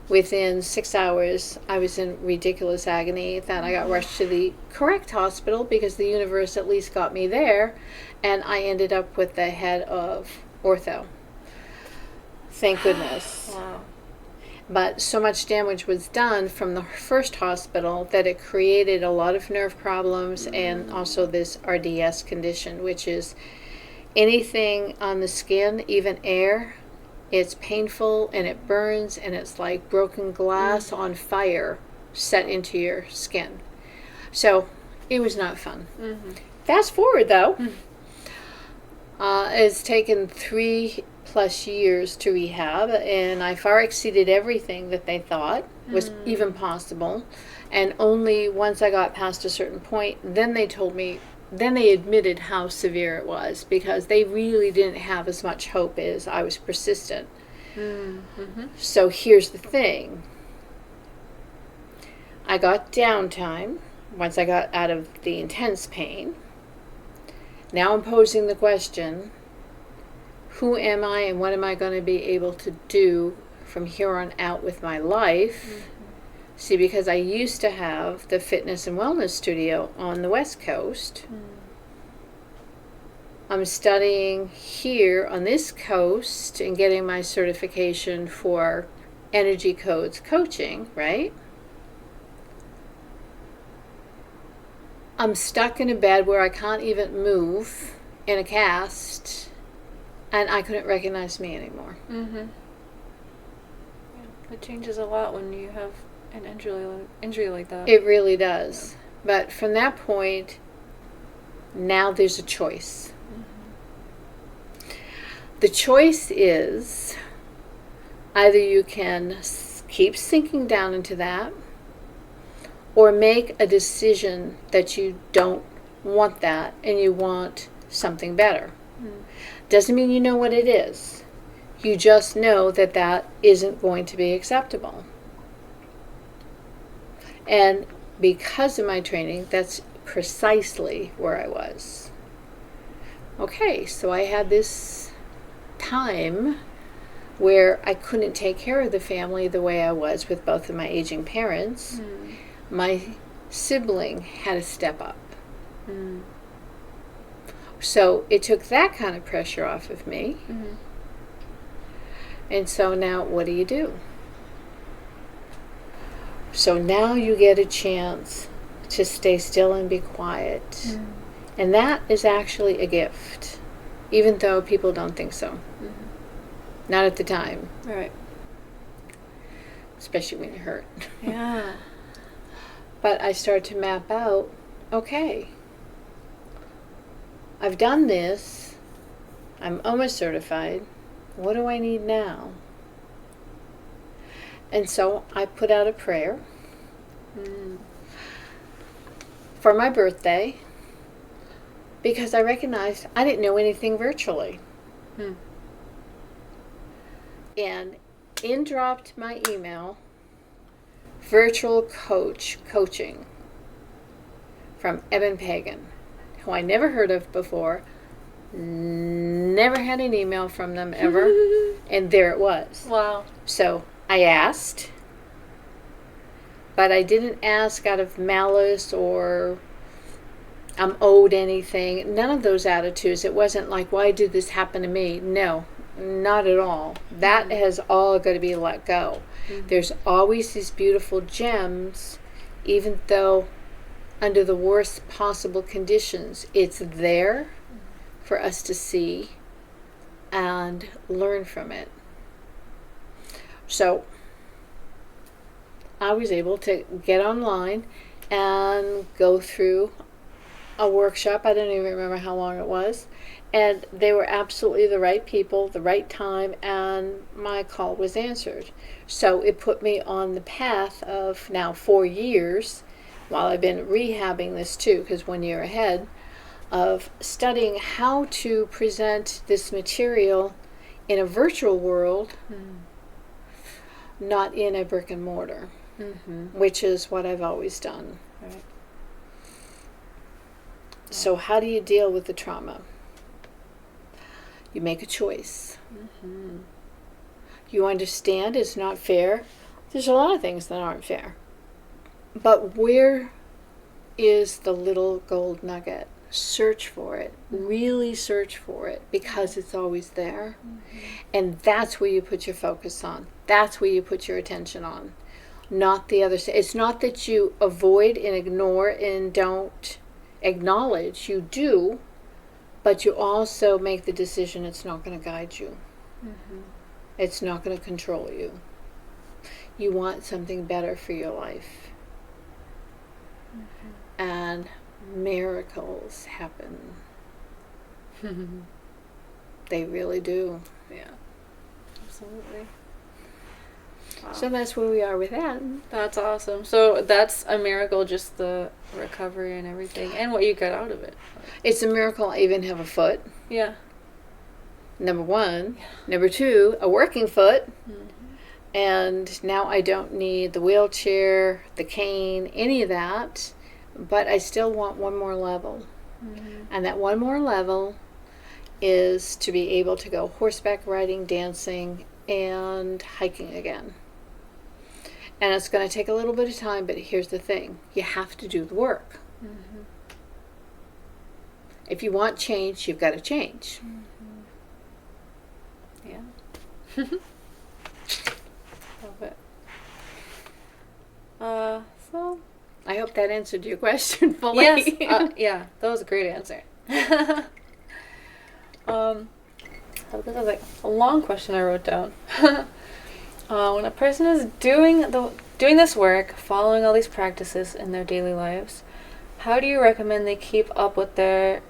Within 6 hours, I was in ridiculous agony that I got rushed to the correct hospital because the universe at least got me there, and I ended up with the head of ortho. Thank goodness. Wow. But so much damage was done from the first hospital that it created a lot of nerve problems and also this RDS condition, which is anything on the skin, even air, it's painful and it burns and it's like broken glass on fire set into your skin. So it was not fun. Fast forward though, it's taken 3+ years to rehab, and I far exceeded everything that they thought was even possible. And only once I got past a certain point, then they admitted how severe it was, because they really didn't have as much hope as I was persistent. So here's the thing. I got downtime once I got out of the intense pain. Now I'm posing the question, who am I and what am I going to be able to do from here on out with my life? See, because I used to have the fitness and wellness studio on the West Coast. I'm studying here on this coast and getting my certification for energy codes coaching, right? I'm stuck in a bed where I can't even move in a cast, and I couldn't recognize me anymore. It changes a lot when you have an injury like that. It really does. But from that point, now there's a choice. The choice is either you can keep sinking down into that, or make a decision that you don't want that and you want something better. Doesn't mean you know what it is. You just know that that isn't going to be acceptable. And because of my training, that's precisely where I was. Okay, so I had this time where I couldn't take care of the family the way I was with both of my aging parents. My sibling had to step up. So it took that kind of pressure off of me. And so now what do? So now you get a chance to stay still and be quiet. And that is actually a gift, even though people don't think so. Not at the time. Right. Especially when you're hurt. Yeah. But I started to map out, okay, I've done this. I'm almost certified. What do I need now? And so I put out a prayer for my birthday, because I recognized I didn't know anything virtually. And in dropped my email, virtual coaching from Eben Pagan, who I never heard of before, never had an email from them ever, and there it was. Wow. So I asked, but I didn't ask out of malice or I'm owed anything. None of those attitudes. It wasn't like, why did this happen to me? No, not at all. That has all got to be let go. There's always these beautiful gems, even though under the worst possible conditions, it's there for us to see and learn from it. So I was able to get online and go through a workshop. I don't even remember how long it was. And they were absolutely the right people, the right time, and my call was answered. So it put me on the path of now 4 years, while I've been rehabbing this too, because 1 year ahead, of studying how to present this material in a virtual world, not in a brick and mortar, which is what I've always done. Right. So how do you deal with the trauma? You make a choice. You understand it's not fair. There's a lot of things that aren't fair. But where is the little gold nugget? Search for it. Really search for it, because it's always there. And that's where you put your focus on. That's where you put your attention on. Not the other side. It's not that you avoid and ignore and don't acknowledge. You do, but you also make the decision it's not going to guide you. It's not going to control you. You want something better for your life. And miracles happen. They really do. Yeah. Absolutely. Wow. So that's where we are with that. That's awesome. So that's a miracle, just the recovery and everything, and what you got out of it. It's a miracle I even have a foot. Yeah. Number one. Number two, a working foot. And now I don't need the wheelchair, the cane, any of that. But I still want one more level. And that one more level is to be able to go horseback riding, dancing, and hiking again. And it's going to take a little bit of time, but here's the thing. You have to do the work. If you want change, you've got to change. Yeah. Love it. So... I hope that answered your question fully. Yes. Yeah, that was a great answer. This is like a long question I wrote down. When a person is doing this work, following all these practices in their daily lives, how do you recommend they keep up with their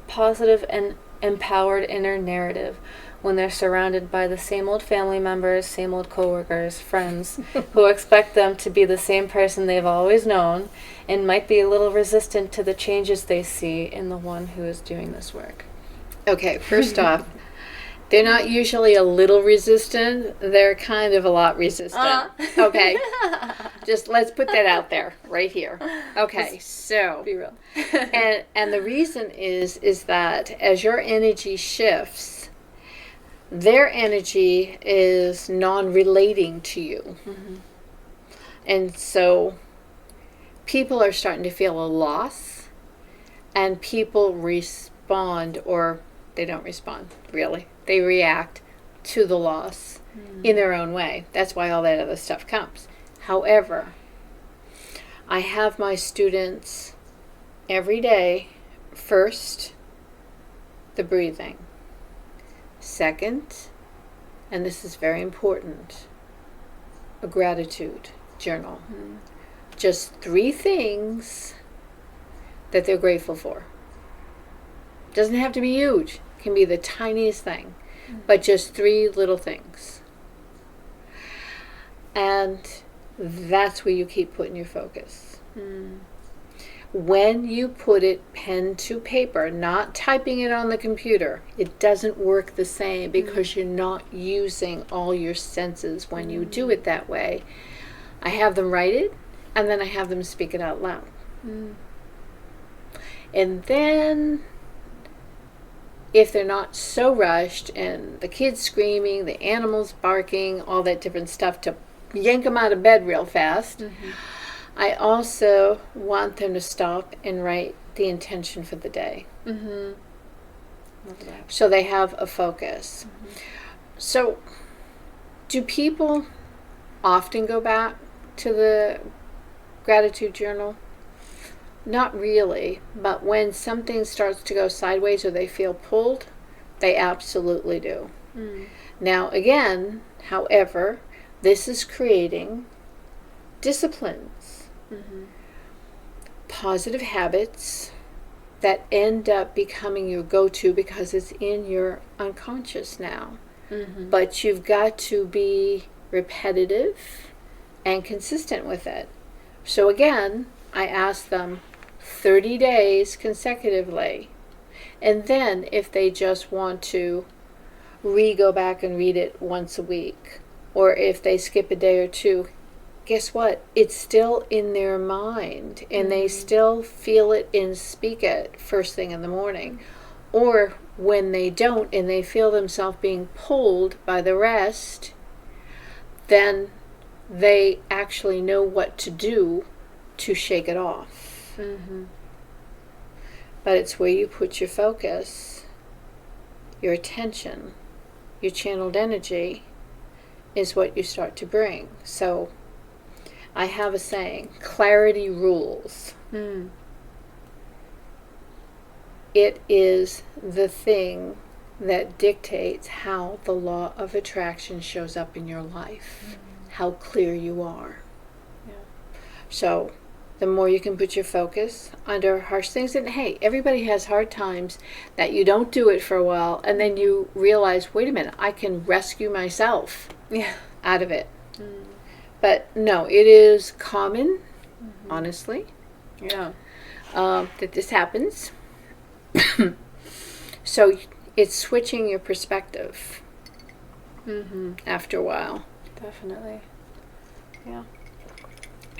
positive and empowered inner narrative when they're surrounded by the same old family members, same old coworkers, friends, who expect them to be the same person they've always known, and might be a little resistant to the changes they see in the one who is doing this work. Okay, first off, they're not usually a little resistant. They're kind of a lot resistant. Okay. Just let's put that out there right here. Okay, so Be real. and the reason is that as your energy shifts, their energy is non-relating to you. Mm-hmm. And so people are starting to feel a loss, and people respond, or they don't respond, really. They react to the loss in their own way. That's why all that other stuff comes. However, I have my students every day, first, the breathing. Second, and this is very important, a gratitude journal. Just 3 things that they're grateful for. Doesn't have to be huge. It can be the tiniest thing, but just 3 little things. And that's where you keep putting your focus. When you put it pen to paper, not typing it on the computer, it doesn't work the same because you're not using all your senses when you do it that way. I have them write it, and then I have them speak it out loud. And then, if they're not so rushed, and the kids screaming, the animals barking, all that different stuff to yank them out of bed real fast, I also want them to stop and write the intention for the day. Love that. So they have a focus. So, do people often go back to the gratitude journal? Not really, but when something starts to go sideways or they feel pulled, they absolutely do. Now, again, however, this is creating disciplines, positive habits that end up becoming your go-to because it's in your unconscious now. But you've got to be repetitive and consistent with it. So again, I ask them 30 days consecutively. And then if they just want to go back and read it once a week, or if they skip a day or two, guess what? It's still in their mind, and they still feel it and speak it first thing in the morning. Or when they don't and they feel themselves being pulled by the rest, then they actually know what to do to shake it off. But it's where you put your focus, your attention, your channeled energy is what you start to bring. So I have a saying, clarity rules. It is the thing that dictates how the law of attraction shows up in your life, how clear you are. So the more you can put your focus under harsh things, and hey, everybody has hard times that you don't do it for a while, and then you realize, wait a minute, I can rescue myself out of it. But no, it is common, honestly, that this happens. So it's switching your perspective after a while. Definitely. Yeah.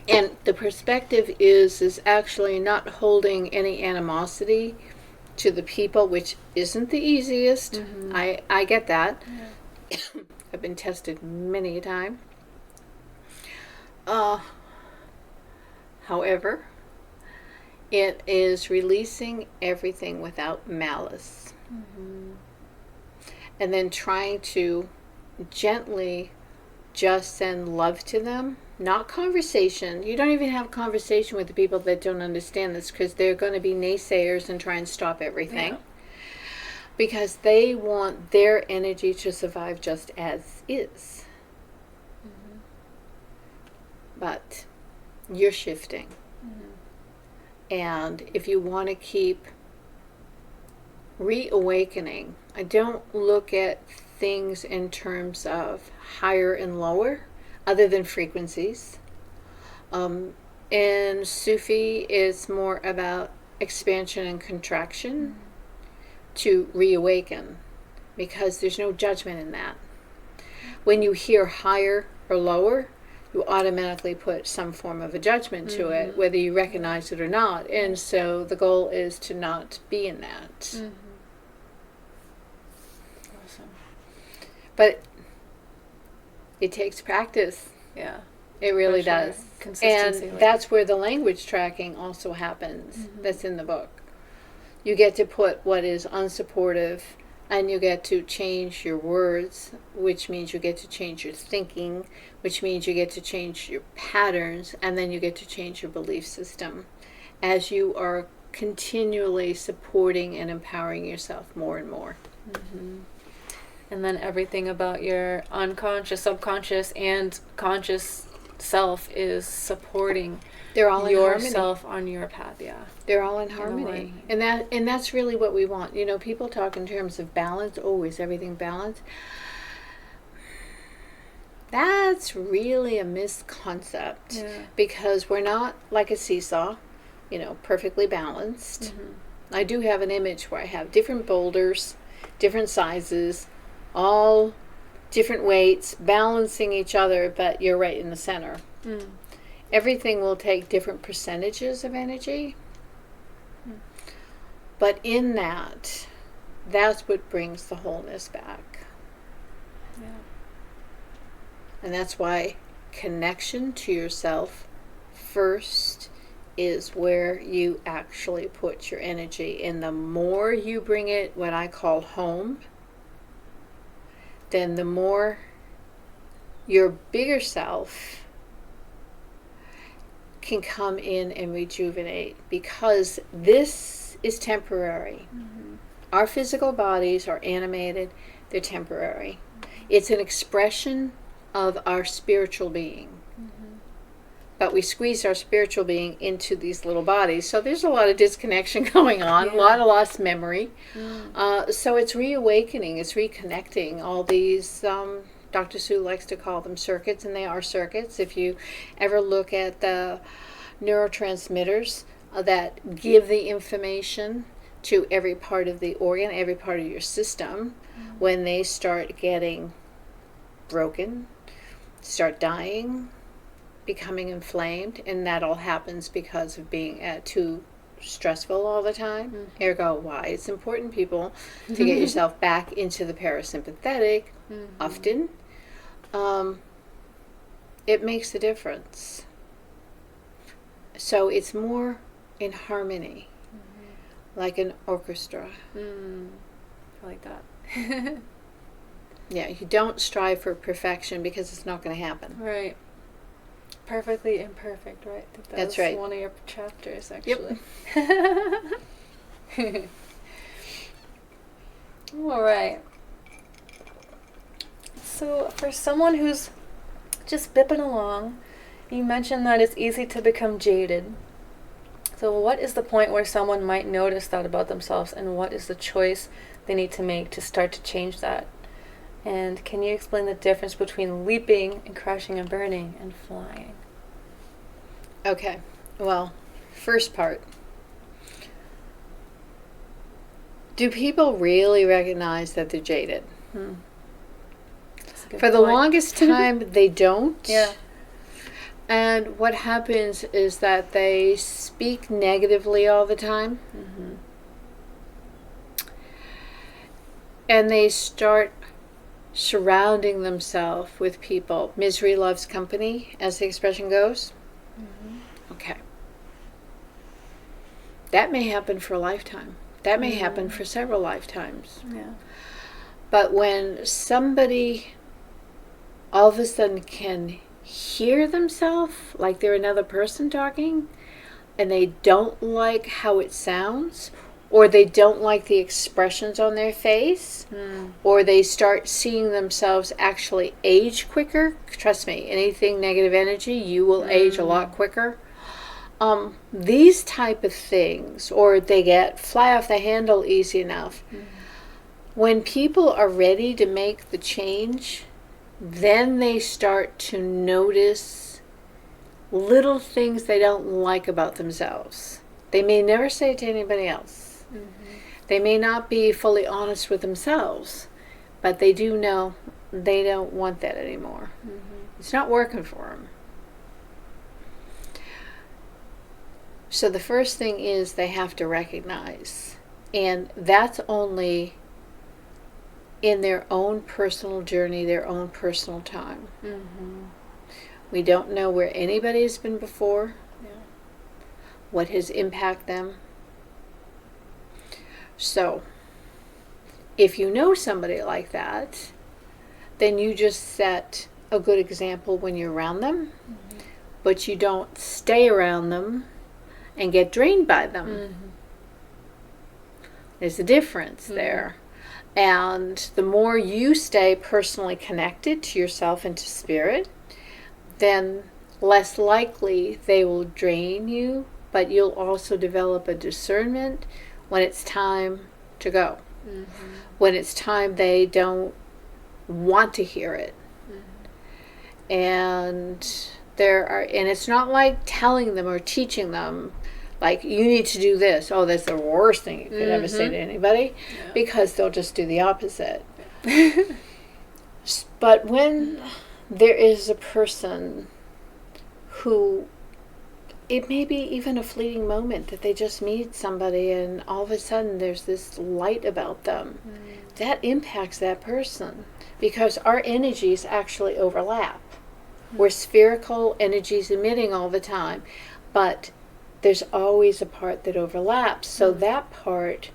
And the perspective is actually not holding any animosity to the people, which isn't the easiest. I get that. I've been tested many a time. However, it is releasing everything without malice. And then trying to gently just send love to them. Not conversation. You don't even have conversation with the people that don't understand this, because they're going to be naysayers and try and stop everything. Because they want their energy to survive just as is. But you're shifting. And if you want to keep reawakening, I don't look at things in terms of higher and lower, other than frequencies. In Sufi, it's more about expansion and contraction to reawaken, because there's no judgment in that. When you hear higher or lower, you automatically put some form of a judgment to it, whether you recognize it or not. And so the goal is to not be in that. Awesome. But it takes practice. Yeah. It really For sure. does. Consistency. And that's where the language tracking also happens. That's in the book. You get to put what is unsupportive, and you get to change your words, which means you get to change your thinking, which means you get to change your patterns, and then you get to change your belief system as you are continually supporting and empowering yourself more and more. And then everything about your unconscious, subconscious, and conscious self is supporting They're all in harmony. yourself on your path. Yeah. They're all in harmony. alignment. And that's really what we want. You know, people talk in terms of balance. Oh, is everything balanced? That's really a misconcept. Yeah. Because we're not like a seesaw, you know, perfectly balanced. I do have an image where I have different boulders, different sizes, all different weights, balancing each other, but you're right in the center. Everything will take different percentages of energy. But in that, that's what brings the wholeness back. Yeah. And that's why connection to yourself first is where you actually put your energy. And the more you bring it, what I call home, then the more your bigger self can come in and rejuvenate, because this is temporary. Our physical bodies are animated, they're temporary. It's an expression of our spiritual being. But we squeeze our spiritual being into these little bodies. So there's a lot of disconnection going on, a lot of lost memory. So it's reawakening, it's reconnecting all these, Dr. Sue likes to call them circuits, and they are circuits. If you ever look at the neurotransmitters that give the information to every part of the organ, every part of your system, when they start getting broken, start dying, becoming inflamed, and that all happens because of being too stressful all the time. Ergo, why it's important, people, to get yourself back into the parasympathetic often. It makes a difference. So it's more in harmony, like an orchestra. I like that. Yeah, you don't strive for perfection, because it's not going to happen. Right. Perfectly imperfect, right? I think That's right. One of your chapters, actually. All right. So, for someone who's just bipping along, you mentioned that it's easy to become jaded. So, what is the point where someone might notice that about themselves, and what is the choice they need to make to start to change that? And can you explain the difference between leaping and crashing and burning and flying? Okay, well, first part. Do people really recognize that they're jaded? That's a good For the point. longest time, they don't. Yeah. And what happens is that they speak negatively all the time. And they start surrounding themselves with people. Misery loves company, as the expression goes. Okay. That may happen for a lifetime. That may happen for several lifetimes. Yeah. But when somebody all of a sudden can hear themselves like they're another person talking, and they don't like how it sounds, or they don't like the expressions on their face, or they start seeing themselves actually age quicker. Trust me, anything negative energy, you will age a lot quicker. These type of things, or they get fly off the handle easy enough. When people are ready to make the change, then they start to notice little things they don't like about themselves. They may never say it to anybody else. They may not be fully honest with themselves, but they do know they don't want that anymore. It's not working for them. So the first thing is they have to recognize, and that's only in their own personal journey, their own personal time. We don't know where anybody has been before, what has impacted them. So, if you know somebody like that, then you just set a good example when you're around them, but you don't stay around them and get drained by them. There's a difference there. And the more you stay personally connected to yourself and to spirit, then less likely they will drain you, but you'll also develop a discernment when it's time to go. When it's time they don't want to hear it. And it's not like telling them or teaching them, like, you need to do this. Oh, that's the worst thing you could ever say to anybody, because they'll just do the opposite. But when there is a person who, it may be even a fleeting moment that they just meet somebody and all of a sudden there's this light about them, that impacts that person, because our energies actually overlap. We're spherical energies emitting all the time, but there's always a part that overlaps. So that part,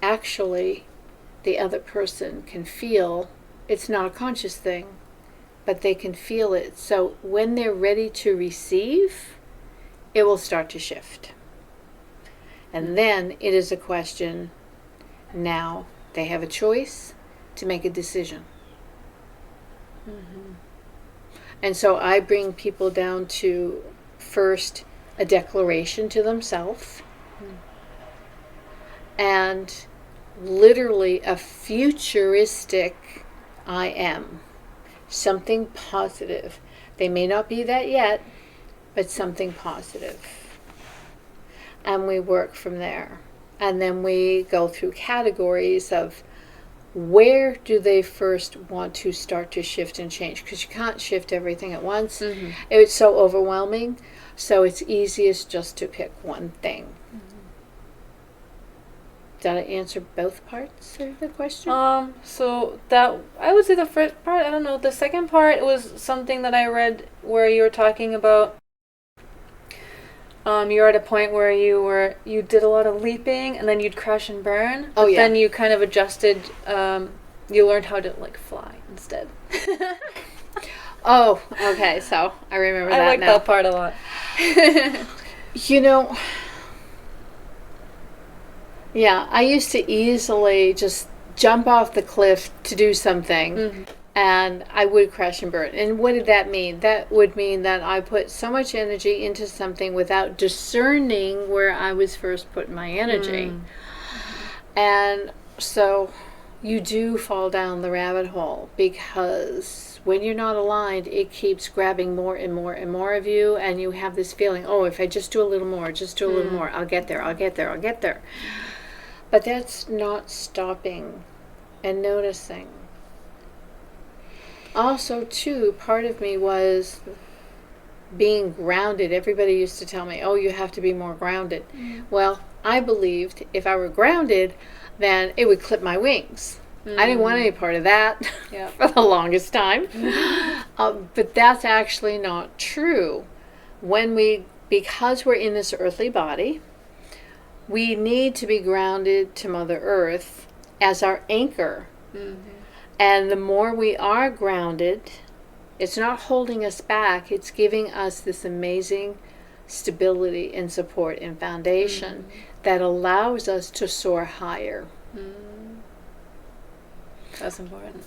actually, the other person can feel. It's not a conscious thing, but they can feel it. So when they're ready to receive, it will start to shift. And then it is a question, now they have a choice to make a decision. And so I bring people down to, first, a declaration to themselves, and literally a futuristic I am, something positive. They may not be that yet, but something positive. And we work from there. And then we go through categories of where do they first want to start to shift and change, because you can't shift everything at once. It's so overwhelming. So it's easiest just to pick one thing. Did I answer both parts of the question? So that, I would say the first part, I don't know. The second part was something that I read where you were talking about, you were at a point where you did a lot of leaping and then you'd crash and burn. But then you kind of adjusted, you learned how to like fly instead. Oh, okay, so I remember that now. I like that part a lot. You know, yeah, I used to easily just jump off the cliff to do something, and I would crash and burn. And what did that mean? That would mean that I put so much energy into something without discerning where I was first putting my energy. And so you do fall down the rabbit hole, because when you're not aligned, it keeps grabbing more and more and more of you, and you have this feeling, oh, if I just do a little more, I'll get there, I'll get there, I'll get there. But that's not stopping and noticing. Also, too, part of me was being grounded. Everybody used to tell me, oh, you have to be more grounded. Well, I believed if I were grounded, then it would clip my wings. I didn't want any part of that for the longest time. But that's actually not true. Because we're in this earthly body, we need to be grounded to Mother Earth as our anchor. And the more we are grounded, it's not holding us back, it's giving us this amazing stability and support and foundation that allows us to soar higher. That's important.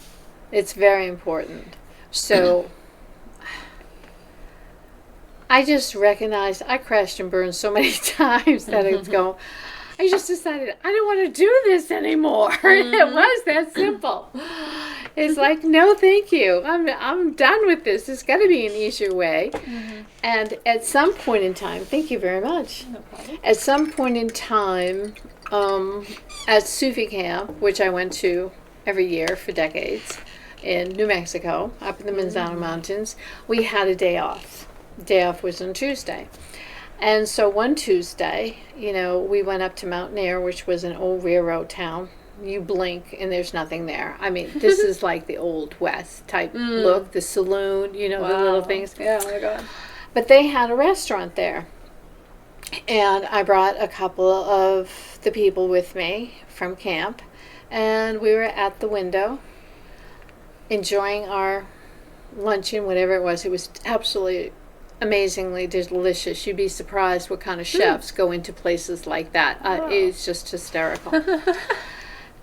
It's very important. So I just recognized I crashed and burned so many times that it's going, I just decided I don't want to do this anymore. It was that simple. It's like, no, thank you. I'm done with this. There's got to be an easier way. And at some point in time, thank you very much. No problem. At some point in time, at Sufi camp, which I went to every year for decades in New Mexico, up in the Manzano Mountains, we had a day off. The day off was on Tuesday. And so one Tuesday, we went up to Mount Air, which was an old railroad town. You blink and there's nothing there. I mean, this is like the Old West type look, the saloon, the little things. Yeah, oh my God. But they had a restaurant there. And I brought a couple of the people with me from camp. And we were at the window enjoying our luncheon, whatever it was. It was absolutely amazingly delicious. You'd be surprised what kind of chefs go into places like that. It's just hysterical.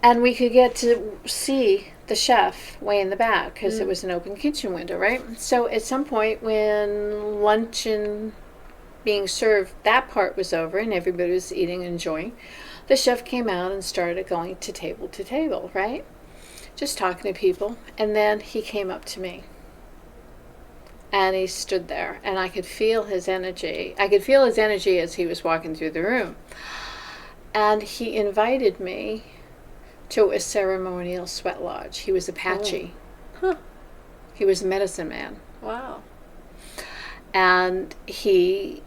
And we could get to see the chef way in the back because it was an open kitchen window, right? So at some point when luncheon being served, that part was over and everybody was eating and enjoying, the chef came out and started going to table, right? Just talking to people. And then he came up to me. And he stood there, and I could feel his energy. I could feel his energy as he was walking through the room. And he invited me to a ceremonial sweat lodge. He was Apache. Huh. He was a medicine man. Wow. And he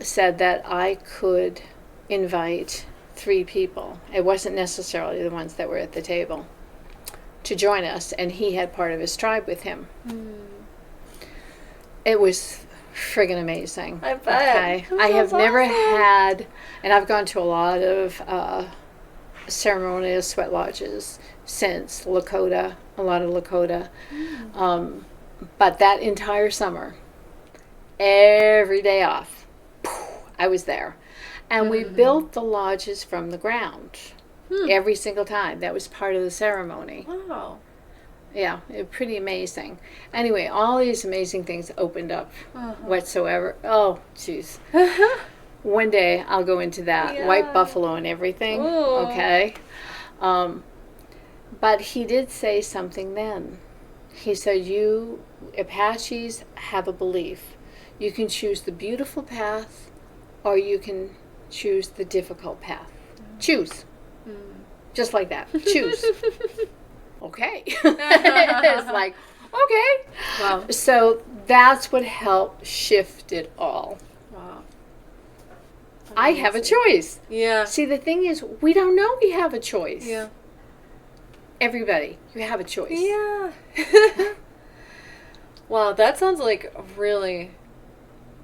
said that I could invite 3 people. It wasn't necessarily the ones that were at the table to join us, and he had part of his tribe with him. It was friggin' amazing. I bet. Okay? I have never had, and I've gone to a lot of ceremonial sweat lodges since Lakota, a lot of Lakota. But that entire summer, every day off, I was there. And we built the lodges from the ground every single time. That was part of the ceremony. Wow. Yeah, it was pretty amazing. Anyway, all these amazing things opened up whatsoever. Oh, jeez. One day I'll go into that. Yeah. White buffalo and everything. Ooh. Okay. But he did say something then. He said, you Apaches have a belief. You can choose the beautiful path or you can choose the difficult path. Choose. Just like that. Choose. Okay. It's like, okay. Wow. So that's what helped shift it all. Wow. I have a choice. Yeah. See, the thing is, we don't know we have a choice. Yeah. Everybody, you have a choice. Yeah. Wow, that sounds like a really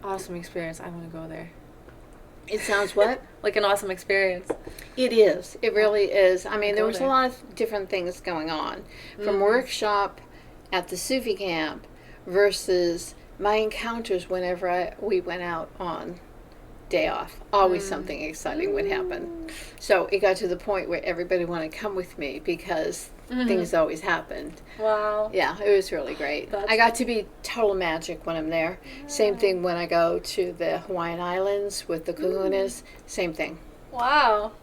awesome experience. I want to go there. It sounds what? Like an awesome experience. It is. It really is. I mean, there Go was a there. lot of different things going on. From workshop at the Sufi camp versus my encounters whenever we went out on day off. Always something exciting would happen. So it got to the point where everybody wanted to come with me because things always happened. Wow. Yeah, it was really great. That's I got to be total magic when I'm there. Same thing when I go to the Hawaiian Islands with the kahunas. Same thing. Wow.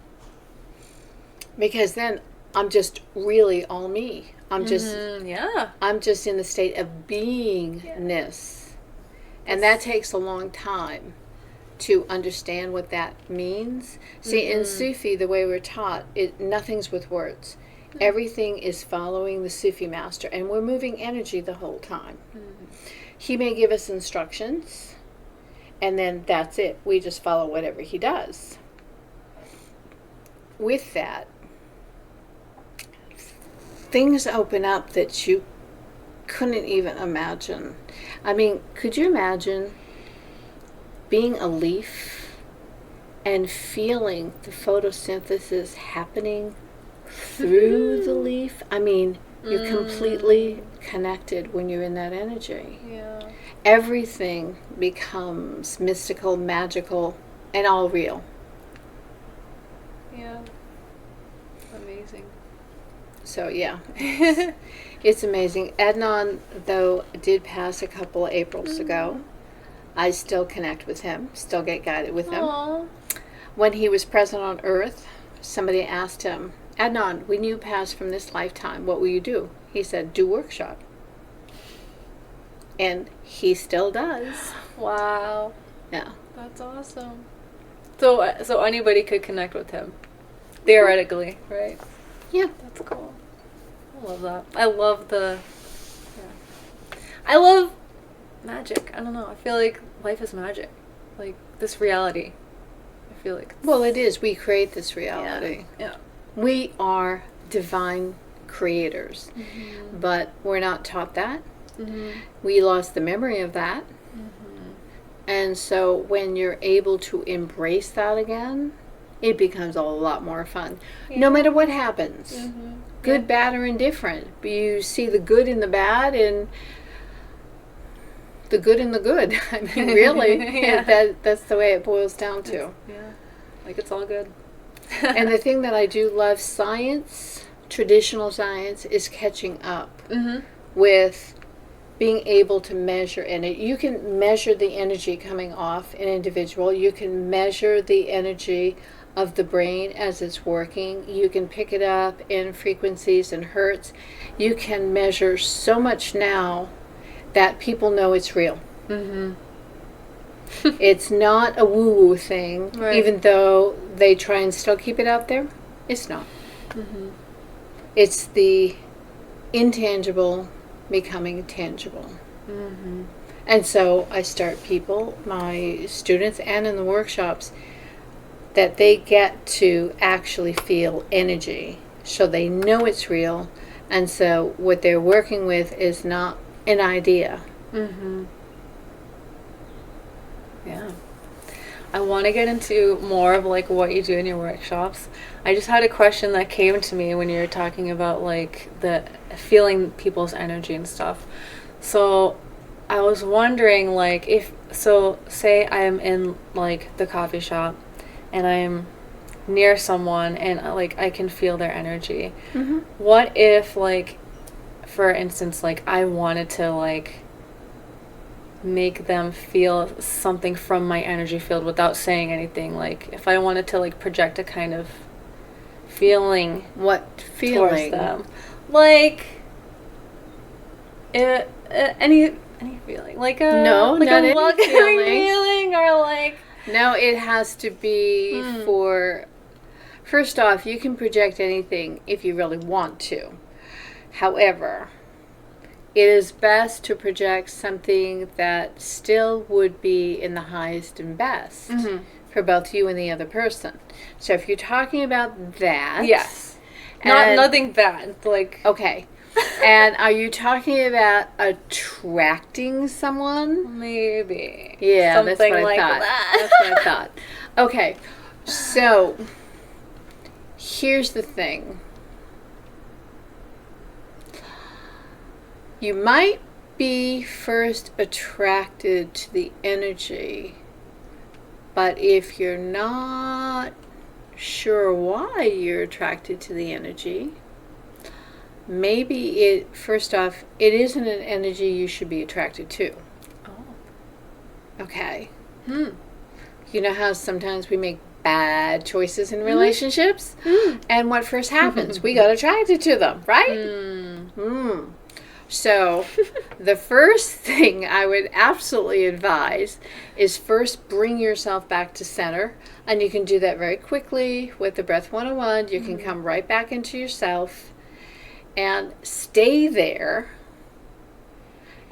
Because then I'm just really all me. I'm just Yeah. I'm just in the state of beingness. And that takes a long time to understand what that means. See, in Sufi, the way we're taught, nothing's with words. Everything is following the Sufi master, and we're moving energy the whole time. He may give us instructions, and then that's it. We just follow whatever he does. With that, things open up that you couldn't even imagine. I mean, could you imagine being a leaf and feeling the photosynthesis happening through the leaf? I mean, you're completely connected when you're in that energy. Yeah. Everything becomes mystical, magical, and all real. Yeah. Amazing. So, yeah, it's amazing. Adnan, though, did pass a couple of Aprils ago. I still connect with him, still get guided with him. Aww. when he was present on Earth, somebody asked him, Adnan, when you pass from this lifetime, what will you do? He said, do workshop. And he still does. Wow. Yeah. That's awesome. So anybody could connect with him, theoretically, right? Yeah. That's cool. I love that. I love magic. I don't know. I feel like life is magic. Like this reality. I feel like Well, it is. We create this reality. Yeah. We are divine creators, but we're not taught that. We lost the memory of that. And so when you're able to embrace that again, it becomes a lot more fun. No matter what happens. Good, bad, or indifferent. You see the good in the bad and the good in the good. I mean, really, that's the way it boils down to. Like it's all good. And the thing that I do love, science, traditional science, is catching up with being able to measure in it. You can measure the energy coming off an individual. You can measure the energy of the brain as it's working. You can pick it up in frequencies and hertz. You can measure so much now that people know it's real. It's not a woo-woo thing, even though they try and still keep it out there. It's not. It's the intangible becoming tangible. And so I start people, my students, and in the workshops, that they get to actually feel energy, so they know it's real. And so what they're working with is not an idea. Yeah. I want to get into more of like what you do in your workshops. I just had a question that came to me when you were talking about like the feeling people's energy and stuff. So I was wondering like say I'm in like the coffee shop and I'm near someone and like I can feel their energy. What if like, for instance, like I wanted to like make them feel something from my energy field without saying anything? Like if I wanted to like project a kind of feeling. What Towards feeling? them, like any feeling, like a not any welcoming feeling, or like no, it has to be for. First off, you can project anything if you really want to. However, it is best to project something that still would be in the highest and best for both you and the other person. So if you're talking about that... Yes. Nothing bad. Like... Okay. And are you talking about attracting someone? Maybe. Yeah, something that's what I thought. That's what I thought. Okay. So, here's the thing. You might be first attracted to the energy, but if you're not sure why you're attracted to the energy, maybe first off, it isn't an energy you should be attracted to. Oh. Okay. You know how sometimes we make bad choices in relationships? And what first happens? We got attracted to them, right? So, the first thing I would absolutely advise is first bring yourself back to center. And you can do that very quickly with the Breath 101. You can come right back into yourself and stay there.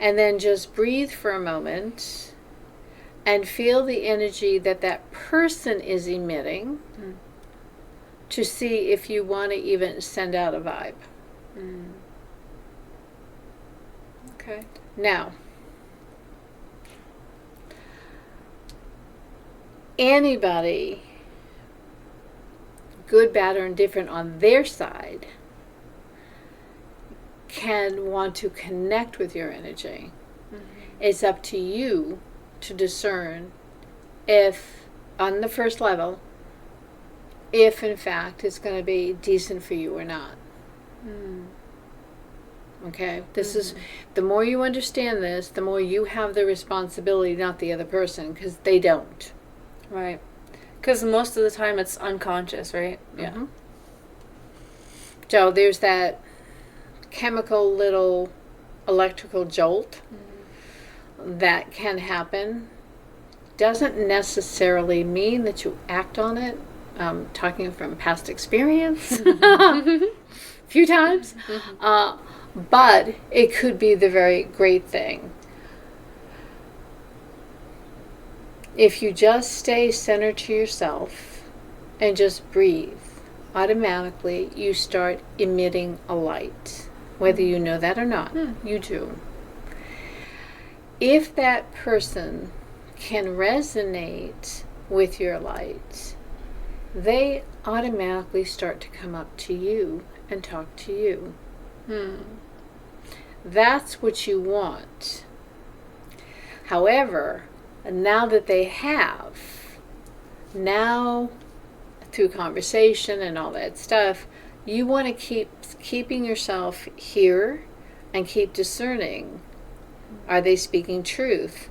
And then just breathe for a moment and feel the energy that that person is emitting to see if you want to even send out a vibe. Okay. Now, anybody, good, bad, or indifferent on their side, can want to connect with your energy. It's up to you to discern if, on the first level, if in fact it's going to be decent for you or not. Okay, this is, the more you understand this, the more you have the responsibility, not the other person, because they don't. Right. Because most of the time it's unconscious, right? Yeah. Mm-hmm. So there's that chemical little electrical jolt that can happen. Doesn't necessarily mean that you act on it. Talking from past experience, a few times, but it could be the very great thing. If you just stay centered to yourself and just breathe, automatically you start emitting a light. Whether you know that or not, you do. If that person can resonate with your light, they automatically start to come up to you and talk to you. That's what you want. However, now that they have, now through conversation and all that stuff, you want to keep keeping yourself here and keep discerning. Are they speaking truth?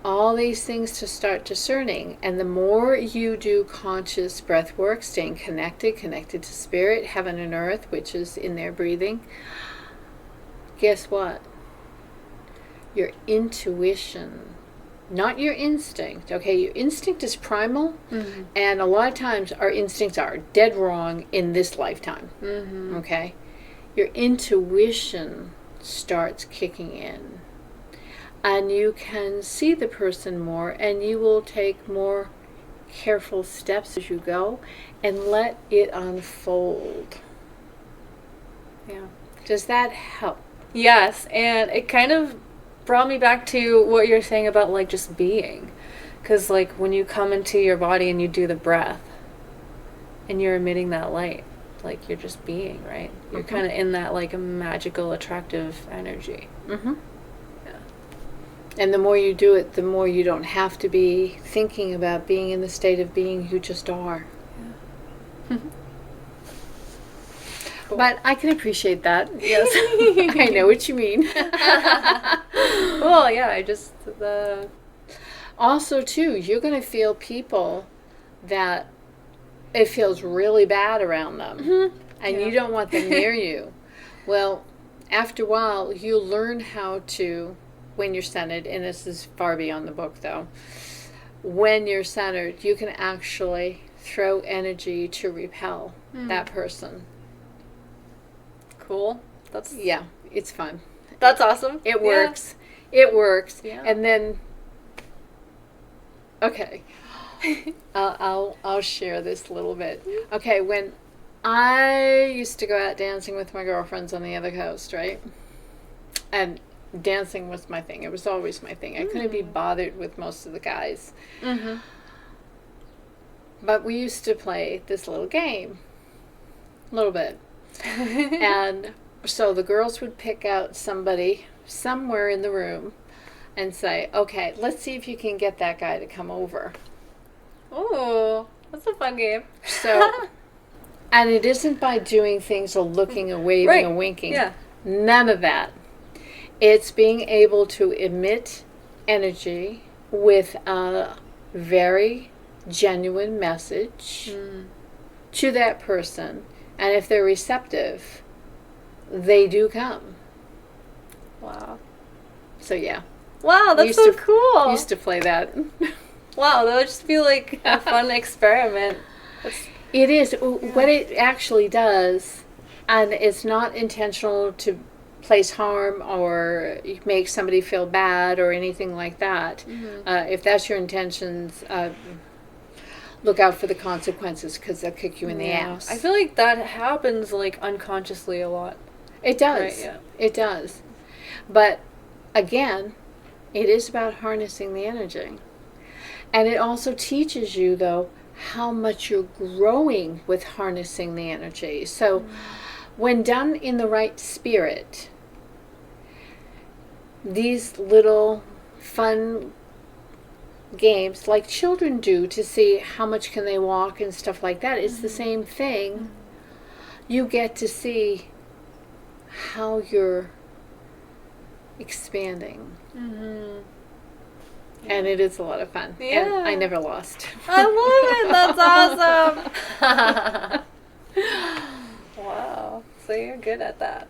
All these things to start discerning. And the more you do conscious breath work, staying connected to spirit, heaven and earth, which is in there breathing, guess what? Your intuition, not your instinct. Okay, your instinct is primal, and a lot of times our instincts are dead wrong in this lifetime. Okay, your intuition starts kicking in, and you can see the person more, and you will take more careful steps as you go and let it unfold. Yeah. Does that help? Yes, and it kind of brought me back to what you're saying about like just being. Because like when you come into your body and you do the breath and you're emitting that light, like you're just being, right? You're kind of in that like a magical, attractive energy. Yeah. And the more you do it, the more you don't have to be thinking about being in the state of being. You just are. Yeah. But I can appreciate that. Yes. I know what you mean. Well, yeah, Also, too, you're going to feel people that it feels really bad around them. And you don't want them near you. Well, after a while, you'll learn how to, when you're centered, and this is far beyond the book, though, when you're centered, you can actually throw energy to repel that person. Cool. Yeah, it's fun. That's awesome. It works. It works. Yeah. And then, okay, I'll share this a little bit. Okay, when I used to go out dancing with my girlfriends on the other coast, right? And dancing was my thing. It was always my thing. I couldn't be bothered with most of the guys. But we used to play this little game. A little bit. And so the girls would pick out somebody somewhere in the room and say, okay, let's see if you can get that guy to come over. Oh, that's a fun game. So, and it isn't by doing things or looking or waving or winking. Yeah. None of that. It's being able to emit energy with a very genuine message to that person. And if they're receptive, they do come. Wow. So, yeah. Wow, that's so cool. Used to play that. Wow, that would just be like a fun experiment. It is. What it actually does, and it's not intentional to place harm or make somebody feel bad or anything like that. If that's your intentions, look out for the consequences, because they'll kick you in the ass. I feel like that happens like unconsciously a lot. It does. Right, yeah. It does. But again, it is about harnessing the energy. And it also teaches you, though, how much you're growing with harnessing the energy. So when done in the right spirit, these little fun games like children do to see how much can they walk and stuff like that, it's the same thing. You get to see how you're expanding. And it is a lot of fun. Yeah. And I never lost. I love it. That's awesome. Wow. So you're good at that.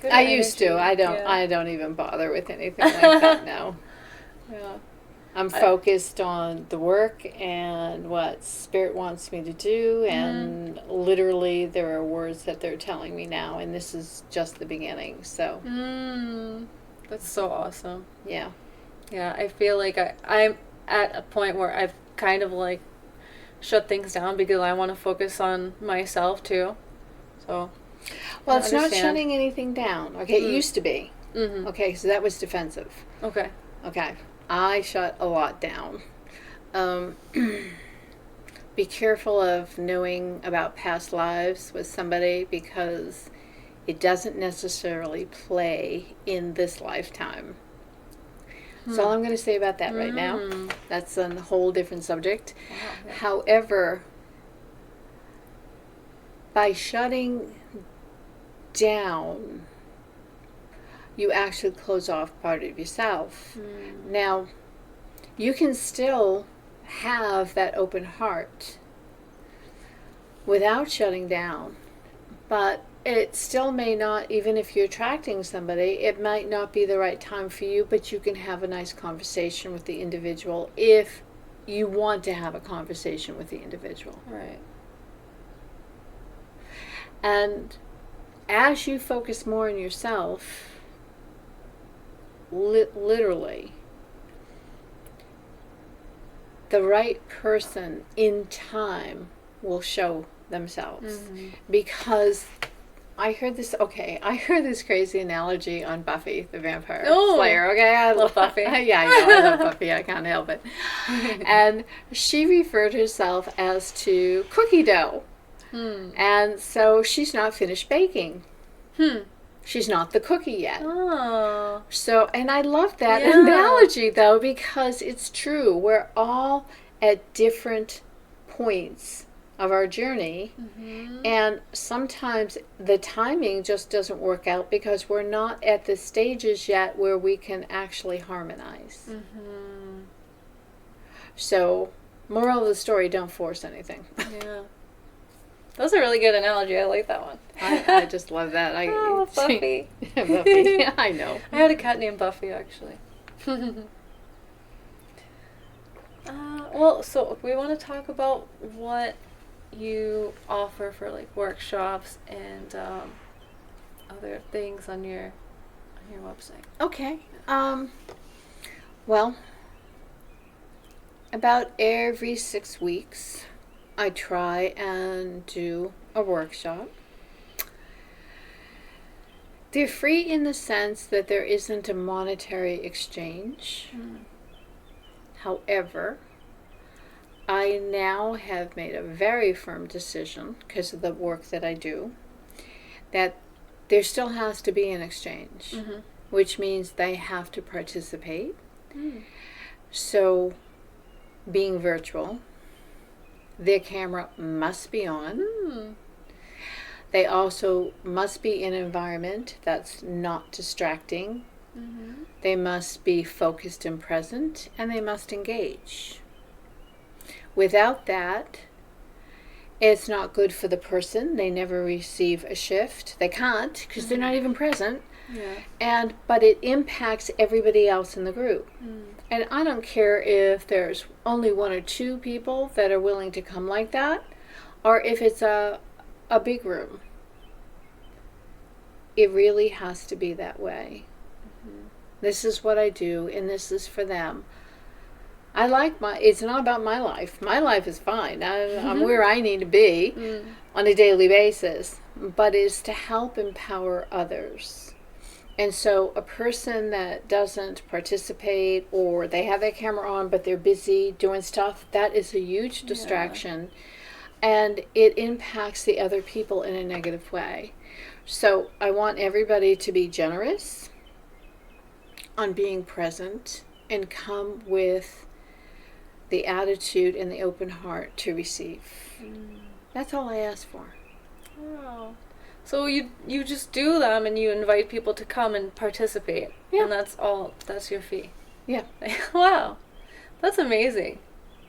Good I used to. energy. I don't even bother with anything like that now. Yeah. I'm focused on the work and what Spirit wants me to do, and literally there are words that they're telling me now, and this is just the beginning. So that's so awesome. yeah. Yeah, I feel like I'm at a point where I've kind of like shut things down because I want to focus on myself too. So, well, it's not shutting anything down. Okay, it used to be. Mm-hmm. Okay, so that was defensive. Okay. Okay, I shut a lot down. Be careful of knowing about past lives with somebody because it doesn't necessarily play in this lifetime. That's all I'm going to say about that right now. That's a whole different subject. Wow, yeah. However, by shutting down, you actually close off part of yourself. Now, you can still have that open heart without shutting down, but it still may not, even if you're attracting somebody, it might not be the right time for you, but you can have a nice conversation with the individual if you want to have a conversation with the individual. Right. And as you focus more on yourself, literally, the right person in time will show themselves. Because I heard this crazy analogy on Buffy the Vampire Slayer. Okay, I love Buffy. Yeah, I know, I love Buffy. I can't help it. And she referred herself as to cookie dough. And so she's not finished baking. She's not the cookie yet. Oh. So, and I love that analogy though, because it's true. We're all at different points of our journey, and sometimes the timing just doesn't work out because we're not at the stages yet where we can actually harmonize. So, moral of the story, don't force anything. Yeah. That's a really good analogy. I like that one. I just love that. Oh, Buffy. Buffy. I know. I had a cat named Buffy, actually. Well, so we want to talk about what you offer for like workshops and other things on your website. Okay. Well, about every 6 weeks, I try and do a workshop. They're free in the sense that there isn't a monetary exchange. However, I now have made a very firm decision, because of the work that I do, that there still has to be an exchange, which means they have to participate. So, being virtual, their camera must be on. They also must be in an environment that's not distracting. They must be focused and present, and they must engage. Without that, it's not good for the person. They never receive a shift. They can't because they're not even present. But it impacts everybody else in the group. And I don't care if there's only 1 or 2 people that are willing to come like that, or if it's a big room. It really has to be that way. This is what I do, and this is for them. It's not about my life. My life is fine. I'm where I need to be on a daily basis, but it's to help empower others. And so a person that doesn't participate, or they have their camera on but they're busy doing stuff, that is a huge distraction, and it impacts the other people in a negative way. So I want everybody to be generous on being present and come with the attitude and the open heart to receive. That's all I ask for. Wow. So you just do them and you invite people to come and participate. And that's your fee. Yeah, Wow. That's amazing.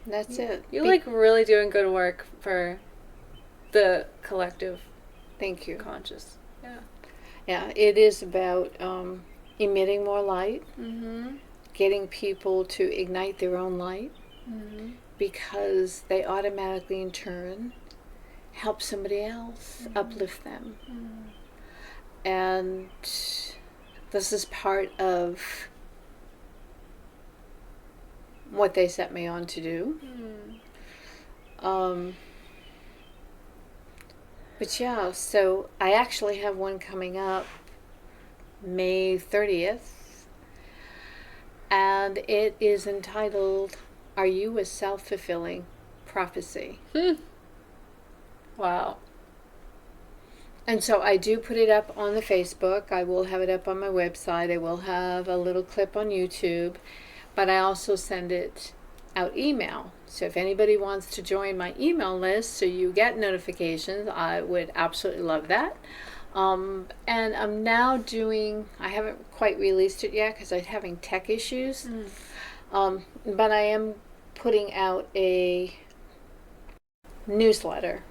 that's it. You're like really doing good work for the collective Thank you. conscious. Yeah. Yeah, it is about emitting more light, Mm-hmm. getting people to ignite their own light, Mm-hmm. because they automatically, in turn, help somebody else, Mm-hmm. uplift them. Mm-hmm. And this is part of what they set me on to do. Mm. But yeah, so I actually have one coming up May 30th, and it is entitled, Are You a Self-Fulfilling Prophecy? Wow. And so I do put it up on the Facebook. I will have it up on my website. I will have a little clip on YouTube, but I also send it out email. So if anybody wants to join my email list so you get notifications, I would absolutely love that. And I'm now doing, I haven't quite released it yet because I'm having tech issues, but I am putting out a newsletter.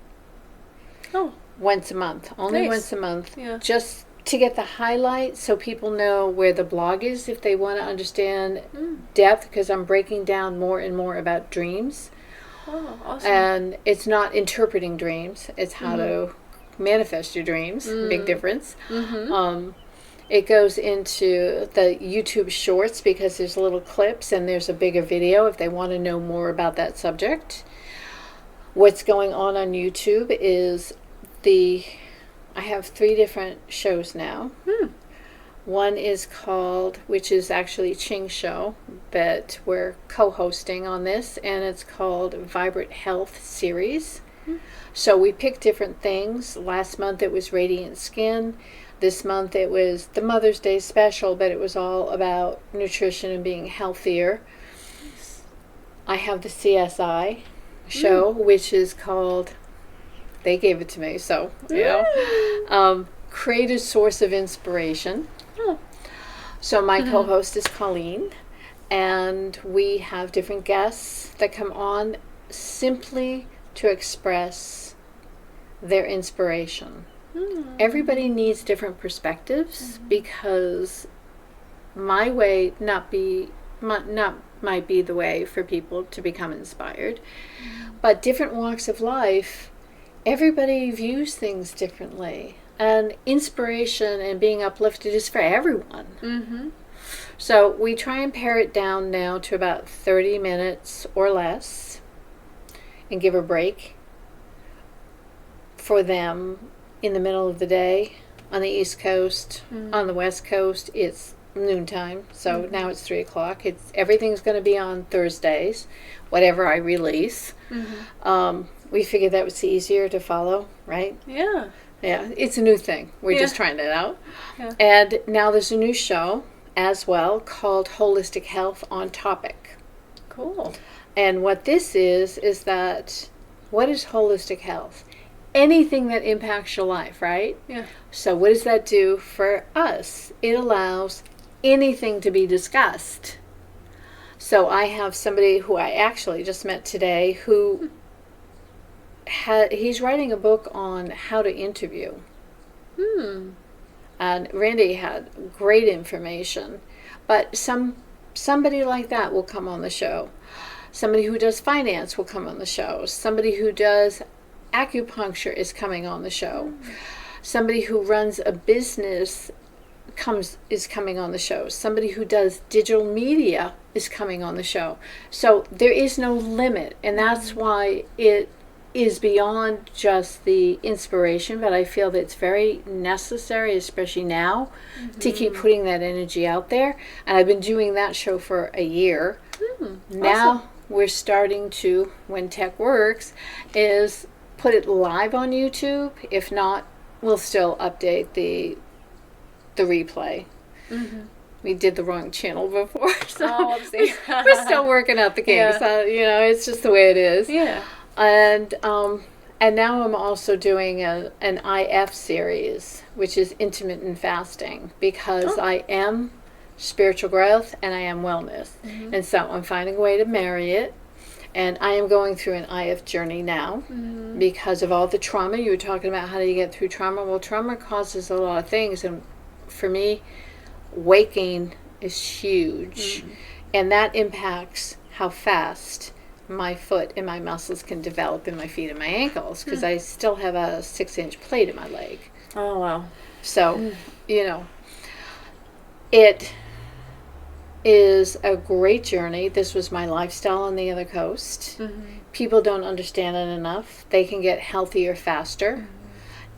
Oh. Once a month, only Nice. once a month, Yeah. just to get the highlights so people know where the blog is if they want to understand depth, because I'm breaking down more and more about dreams. Oh, awesome. And it's not interpreting dreams, it's how to manifest your dreams. Big difference. Mm-hmm. It goes into the YouTube shorts because there's little clips and there's a bigger video if they want to know more about that subject. What's going on YouTube is I have 3 different shows now. One is called, which is actually Ching's show, but we're co-hosting on this, and it's called Vibrant Health Series. So we pick different things. Last month it was Radiant Skin. This month it was the Mother's Day special, but it was all about nutrition and being healthier. I have the CSI show, which is called, they gave it to me, so, create a source of inspiration. So my co-host is Colleen, and we have different guests that come on simply to express their inspiration. Everybody needs different perspectives because my way might be the way for people to become inspired, but different walks of life, everybody views things differently, and inspiration and being uplifted is for everyone. So we try and pare it down now to about 30 minutes or less and give a break for them in the middle of the day. On the East Coast, on the West Coast, it's noontime, so now it's 3 o'clock. Everything's going to be on Thursdays, whatever I release. We figured that was easier to follow, right? Yeah. Yeah, it's a new thing. We're just trying it out. Yeah. And now there's a new show as well called Holistic Health on Topic. Cool. And what this is that, what is holistic health? Anything that impacts your life, right? Yeah. So what does that do for us? It allows anything to be discussed. So I have somebody who I actually just met today who he's writing a book on how to interview. And Randy had great information. But somebody like that will come on the show. Somebody who does finance will come on the show. Somebody who does acupuncture is coming on the show. Somebody who runs a business is coming on the show. Somebody who does digital media is coming on the show. So there is no limit, and that's why it is beyond just the inspiration, but I feel that it's very necessary, especially now, to keep putting that energy out there. And I've been doing that show for a year. Now Awesome. we're starting to, when tech works, is put it live on YouTube. If not, we'll still update the replay. We did the wrong channel before, so Oh, whoopsie. we're still working out the kinks. Yeah. It's just the way it is. Yeah. And now I'm also doing an IF series, which is intermittent fasting, because I am spiritual growth, and I am wellness. And so I'm finding a way to marry it. And I am going through an IF journey now because of all the trauma. You were talking about how do you get through trauma. Well, trauma causes a lot of things. And for me, waking is huge. And that impacts how fast my foot and my muscles can develop in my feet and my ankles, because I still have a 6-inch plate in my leg. Oh, wow. So, you know, it is a great journey. This was my lifestyle on the other coast. People don't understand it enough. They can get healthier faster.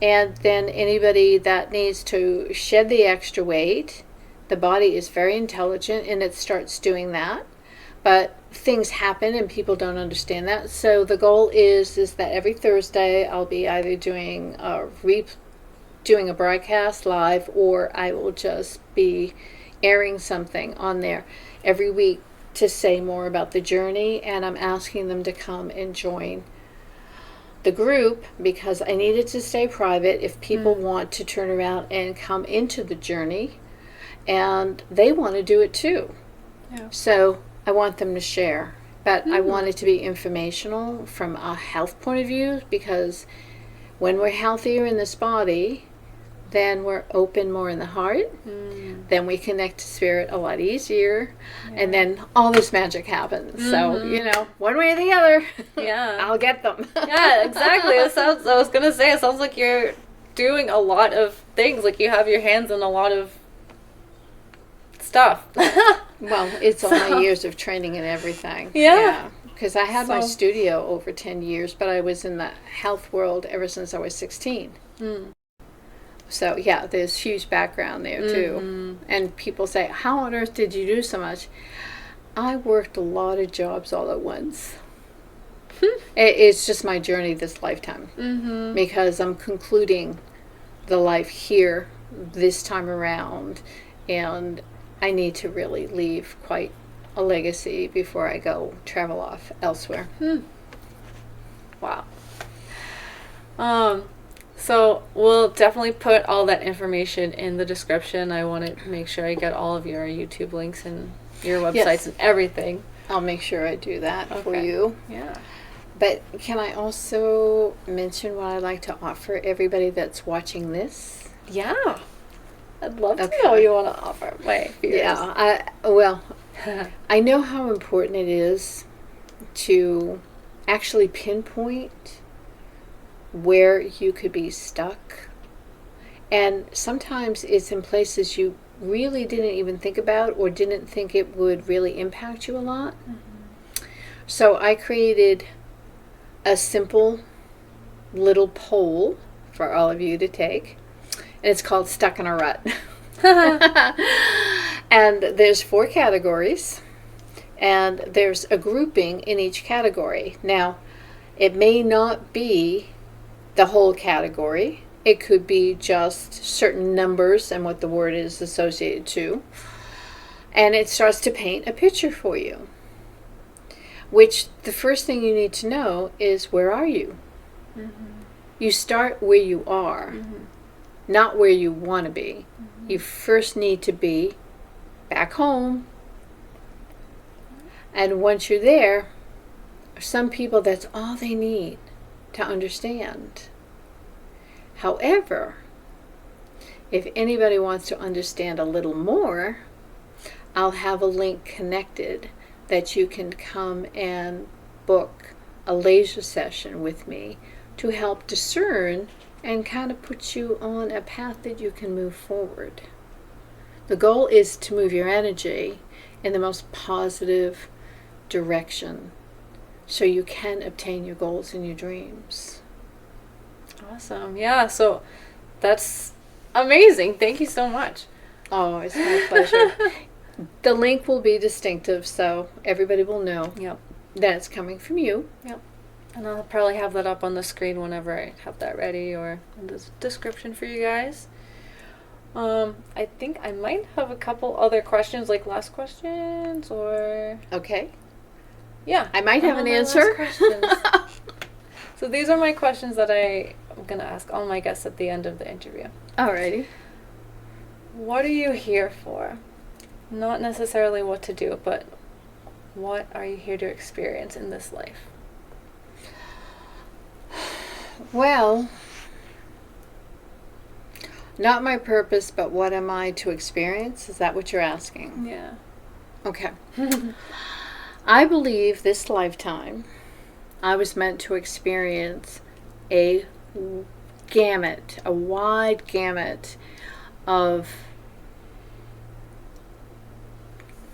And then anybody that needs to shed the extra weight, the body is very intelligent and it starts doing that. But things happen and people don't understand that. So the goal is that every Thursday I'll be either doing a broadcast live, or I will just be airing something on there every week to say more about the journey. And I'm asking them to come and join the group because I need it to stay private if people want to turn around and come into the journey, and they want to do it too. So I want them to share, but I want it to be informational from a health point of view, because when we're healthier in this body, then we're open more in the heart, then we connect to spirit a lot easier, and then all this magic happens. So, you know, one way or the other, I'll get them. Yeah, exactly. I was going to say, it sounds like you're doing a lot of things, like you have your hands in a lot of stuff. Well, it's all my years of training and everything. Because I had my studio over 10 years, but I was in the health world ever since I was 16. So, yeah, there's huge background there, too. And people say, how on earth did you do so much? I worked a lot of jobs all at once. It's just my journey this lifetime. Because I'm concluding the life here this time around. And I need to really leave quite a legacy before I go travel off elsewhere. Wow. So we'll definitely put all that information in the description. I want to make sure I get all of your YouTube links and your websites and everything. I'll make sure I do that for you. Yeah. But can I also mention what I'd like to offer everybody that's watching this? Yeah. I'd love to know what you want to offer my viewers. I know how important it is to actually pinpoint where you could be stuck. And sometimes it's in places you really didn't even think about or didn't think it would really impact you a lot. So I created a simple little poll for all of you to take. And it's called Stuck in a Rut. And there's 4 categories. And there's a grouping in each category. Now, it may not be the whole category. It could be just certain numbers and what the word is associated to. And it starts to paint a picture for you. Which the first thing you need to know is, where are you? You start where you are, not where you want to be. You first need to be back home. And once you're there, some people, that's all they need to understand. However, if anybody wants to understand a little more, I'll have a link connected that you can come and book a laser session with me to help discern and kind of put you on a path that you can move forward. The goal is to move your energy in the most positive direction so you can obtain your goals and your dreams. Awesome. Yeah, so that's amazing. Thank you so much. Oh, it's my pleasure. The link will be distinctive, so everybody will know that it's coming from you. And I'll probably have that up on the screen whenever I have that ready, or in the description for you guys. I think I might have a couple other questions, like last questions, or... Okay. Yeah. I might have an answer. So these are my questions that I'm going to ask all my guests at the end of the interview. Alrighty. What are you here for? Not necessarily what to do, but what are you here to experience in this life? Well, not my purpose, but what am I to experience? Is that what you're asking? Yeah. Okay. I believe this lifetime I was meant to experience a wide gamut of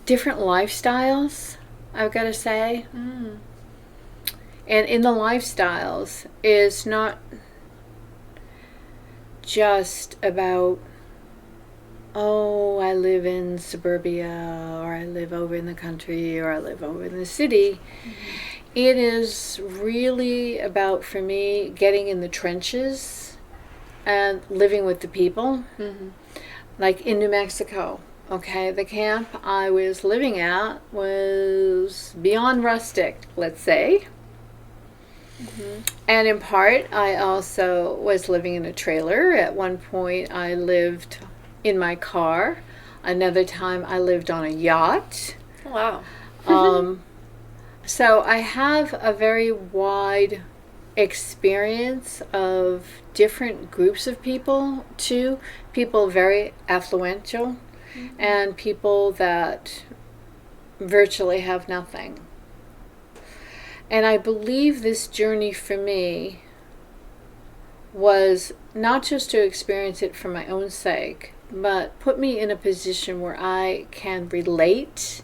different lifestyles, I've got to say. Mm. And in the lifestyles is not just about, oh, I live in suburbia, or I live over in the country, or I live over in the city. Mm-hmm. It is really about, for me, getting in the trenches and living with the people. Mm-hmm. Like in New Mexico, okay, the camp I was living at was beyond rustic, let's say. Mm-hmm. And in part, I also was living in a trailer. At one point, I lived in my car. Another time, I lived on a yacht. Wow. So I have a very wide experience of different groups of people, too. People very affluential, mm-hmm. and people that virtually have nothing. And I believe this journey for me was not just to experience it for my own sake, but put me in a position where I can relate,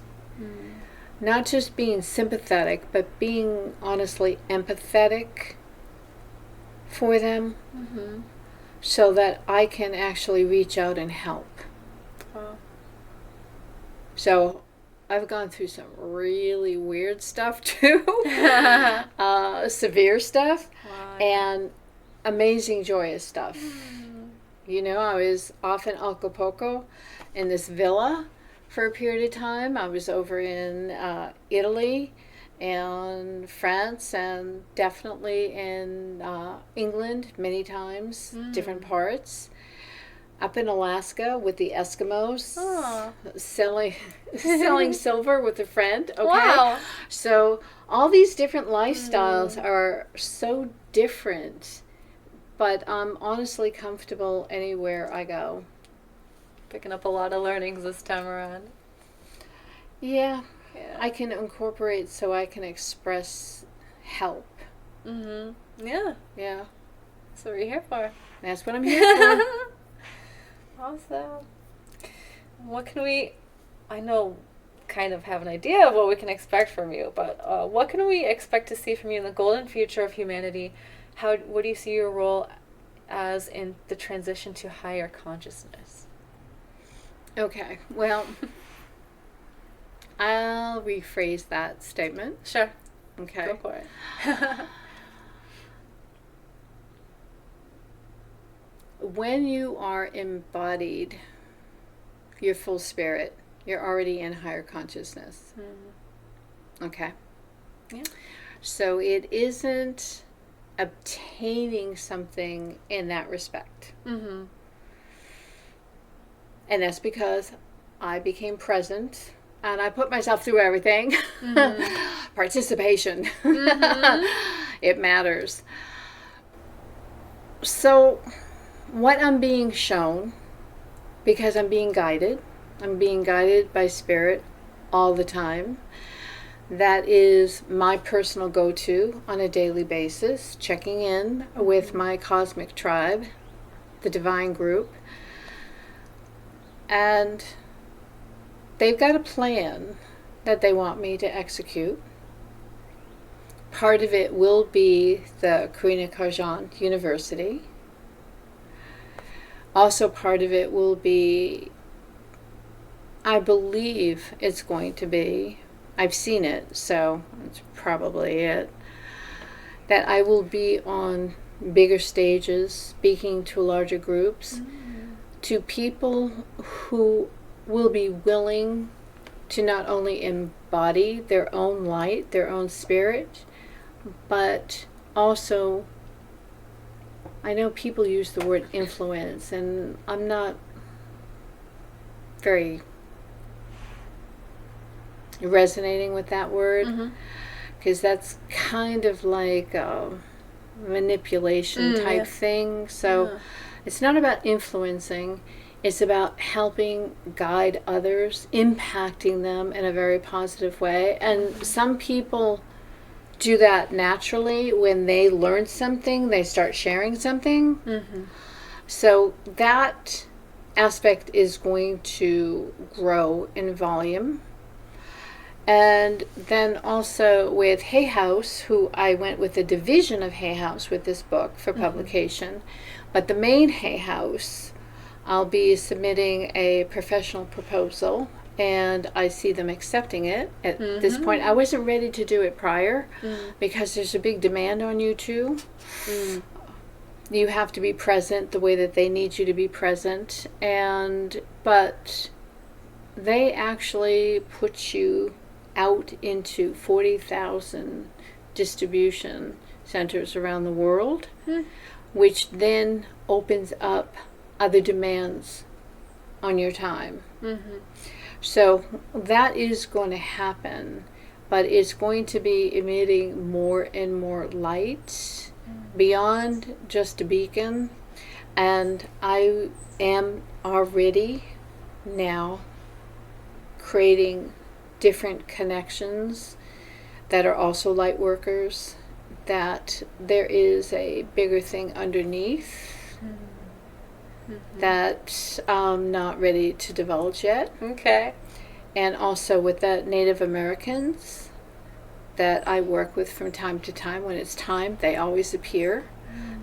not just being sympathetic, but being honestly empathetic for them, mm-hmm. so that I can actually reach out and help. Wow. So I've gone through some really weird stuff too, severe stuff, wow. And amazing joyous stuff. You know, I was off in Acapulco in this villa for a period of time. I was over in Italy and France and definitely in England many times, different parts. Up in Alaska with the Eskimos, selling silver with a friend. Okay? Wow. So all these different lifestyles are so different, but I'm honestly comfortable anywhere I go. Picking up a lot of learnings this time around. Yeah. I can incorporate so I can express help. Mm-hmm. Yeah. Yeah. That's what we're here for. That's what I'm here for. Awesome. What can we, I know, kind of have an idea of what we can expect from you, but what can we expect to see from you in the golden future of humanity? What do you see your role as in the transition to higher consciousness? Okay, well, I'll rephrase that statement. Sure. Okay. Go for it. When you are embodied, your full spirit, you're already in higher consciousness. Mm-hmm. Okay? Yeah. So it isn't obtaining something in that respect. Mm-hmm. And that's because I became present and I put myself through everything. Mm-hmm. Participation. Mm-hmm. It matters. So what I'm being shown, because I'm being guided by spirit all the time. That is my personal go-to on a daily basis, checking in with my cosmic tribe, the divine group. And they've got a plan that they want me to execute. Part of it will be the Carj'an University. Also part of it will be, I believe it's going to be, I've seen it, so it's probably it, that I will be on bigger stages, speaking to larger groups, to people who will be willing to not only embody their own light, their own spirit, but also, I know people use the word influence, and I'm not very resonating with that word, Mm-hmm. because that's kind of like a manipulation type thing. So it's not about influencing, it's about helping guide others, impacting them in a very positive way. And some people do that naturally. When they learn something, they start sharing something. Mm-hmm. So that aspect is going to grow in volume. And then also with Hay House, who I went with a division of Hay House with this book for publication. But the main Hay House, I'll be submitting a professional proposal, and I see them accepting it at this point. I wasn't ready to do it prior because there's a big demand on you too. You have to be present the way that they need you to be present, but they actually put you out into 40,000 distribution centers around the world, which then opens up other demands on your time. So that is going to happen, but it's going to be emitting more and more light beyond just a beacon. And I am already now creating different connections that are also light workers, that there is a bigger thing underneath that I'm not ready to divulge yet. Okay. And also with the Native Americans that I work with from time to time. When it's time, they always appear.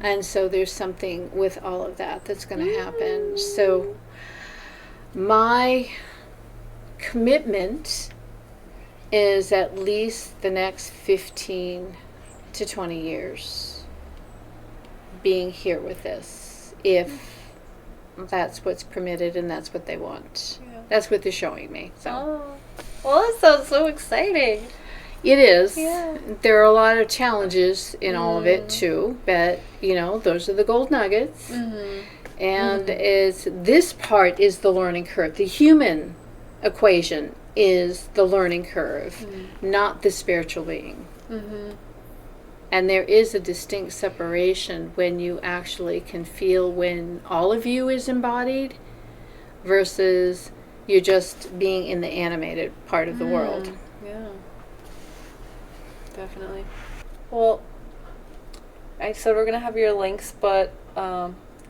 And so there's something with all of that that's going to happen. So my commitment is at least the next 15 to 20 years being here with this, if that's what's permitted and that's what they want. That's what they're showing me. So. Oh. Well, that sounds so exciting. It is. Yeah. There are a lot of challenges in all of it too, but those are the gold nuggets. And this part is the learning curve. The human equation is the learning curve, not the spiritual being. And there is a distinct separation when you actually can feel when all of you is embodied versus you're just being in the animated part of the world. Yeah. Definitely. Well, I said we're going to have your links, but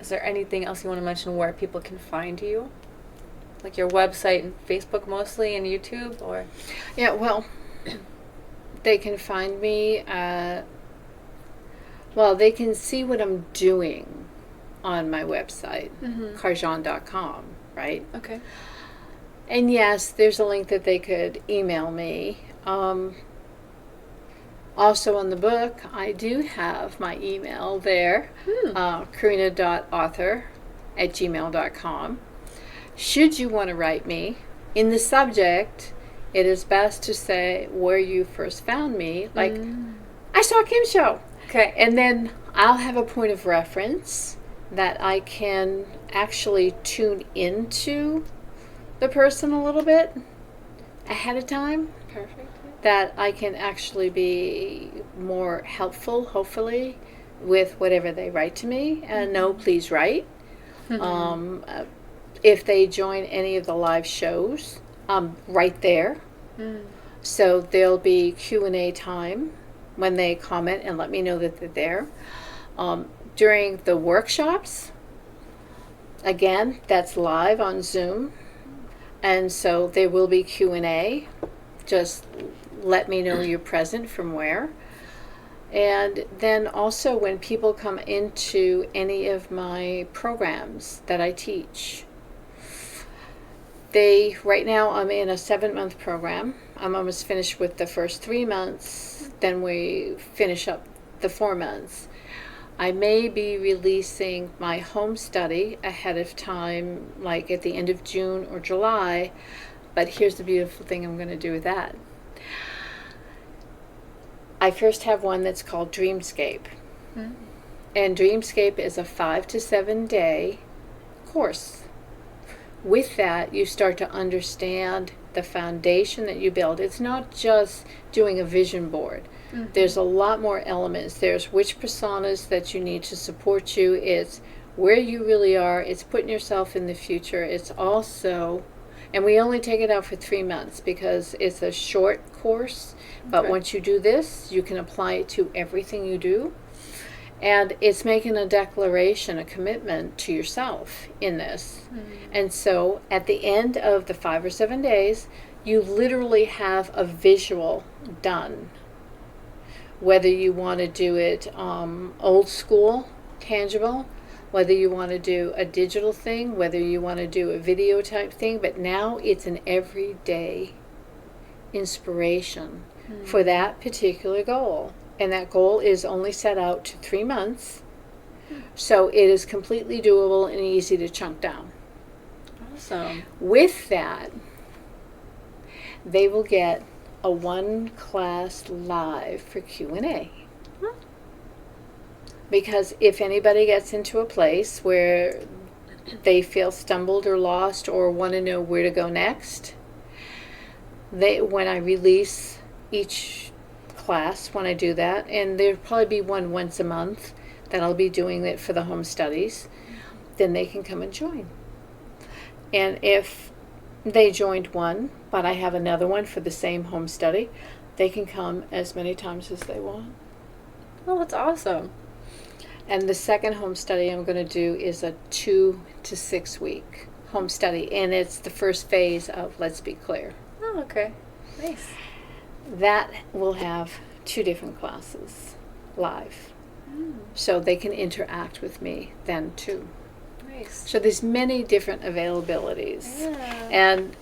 is there anything else you want to mention where people can find you? Like your website and Facebook mostly, and YouTube, or? Yeah, well, they can find me, they can see what I'm doing on my website, Carj'an.com, right? Okay. And yes, there's a link that they could email me. Also on the book, I do have my email there, karina.author@gmail.com. Should you want to write me, in the subject, it is best to say where you first found me, like, I saw Kim's show. Okay. And then I'll have a point of reference that I can actually tune into the person a little bit ahead of time. Perfect. That I can actually be more helpful, hopefully, with whatever they write to me. And no, please write. If they join any of the live shows, I'm right there. So there'll be Q&A time when they comment and let me know that they're there. During the workshops, again, that's live on Zoom. And so there will be Q&A. Just let me know you're present from where. And then also when people come into any of my programs that I teach, right now I'm in a 7-month program. I'm almost finished with the first 3 months. Then we finish up the 4 months. I may be releasing my home study ahead of time, like at the end of June or July. But here's the beautiful thing I'm going to do with that. I first have one that's called Dreamscape. And Dreamscape is a 5 to 7 day course. With that, you start to understand the foundation that you build. It's not just doing a vision board. There's a lot more elements. There's which personas that you need to support you. It's where you really are. It's putting yourself in the future. It's also, and we only take it out for 3 months because it's a short course. But Okay. once you do this, you can apply it to everything you do. And it's making a declaration, a commitment to yourself in this. And so at the end of the 5 or 7 days, you literally have a visual done. Whether you want to do it old school, tangible, whether you want to do a digital thing, whether you want to do a video type thing, but now it's an everyday inspiration for that particular goal. And that goal is only set out to 3 months. So it is completely doable and easy to chunk down. Awesome. With that, they will get a 1 class live for Q&A. Because if anybody gets into a place where they feel stumbled or lost or want to know where to go next, when I release each class, when I do that, and there'll probably be one once a month that I'll be doing it for the home studies, then they can come and join. And if they joined one, but I have another one for the same home study, they can come as many times as they want. Oh, that's awesome. And the second home study I'm going to do is a 2 to 6 week home study, and it's the first phase of Let's Be Clear. Oh, okay. Nice. That will have 2 different classes live, so they can interact with me then too. Nice. So there's many different availabilities. Yeah. And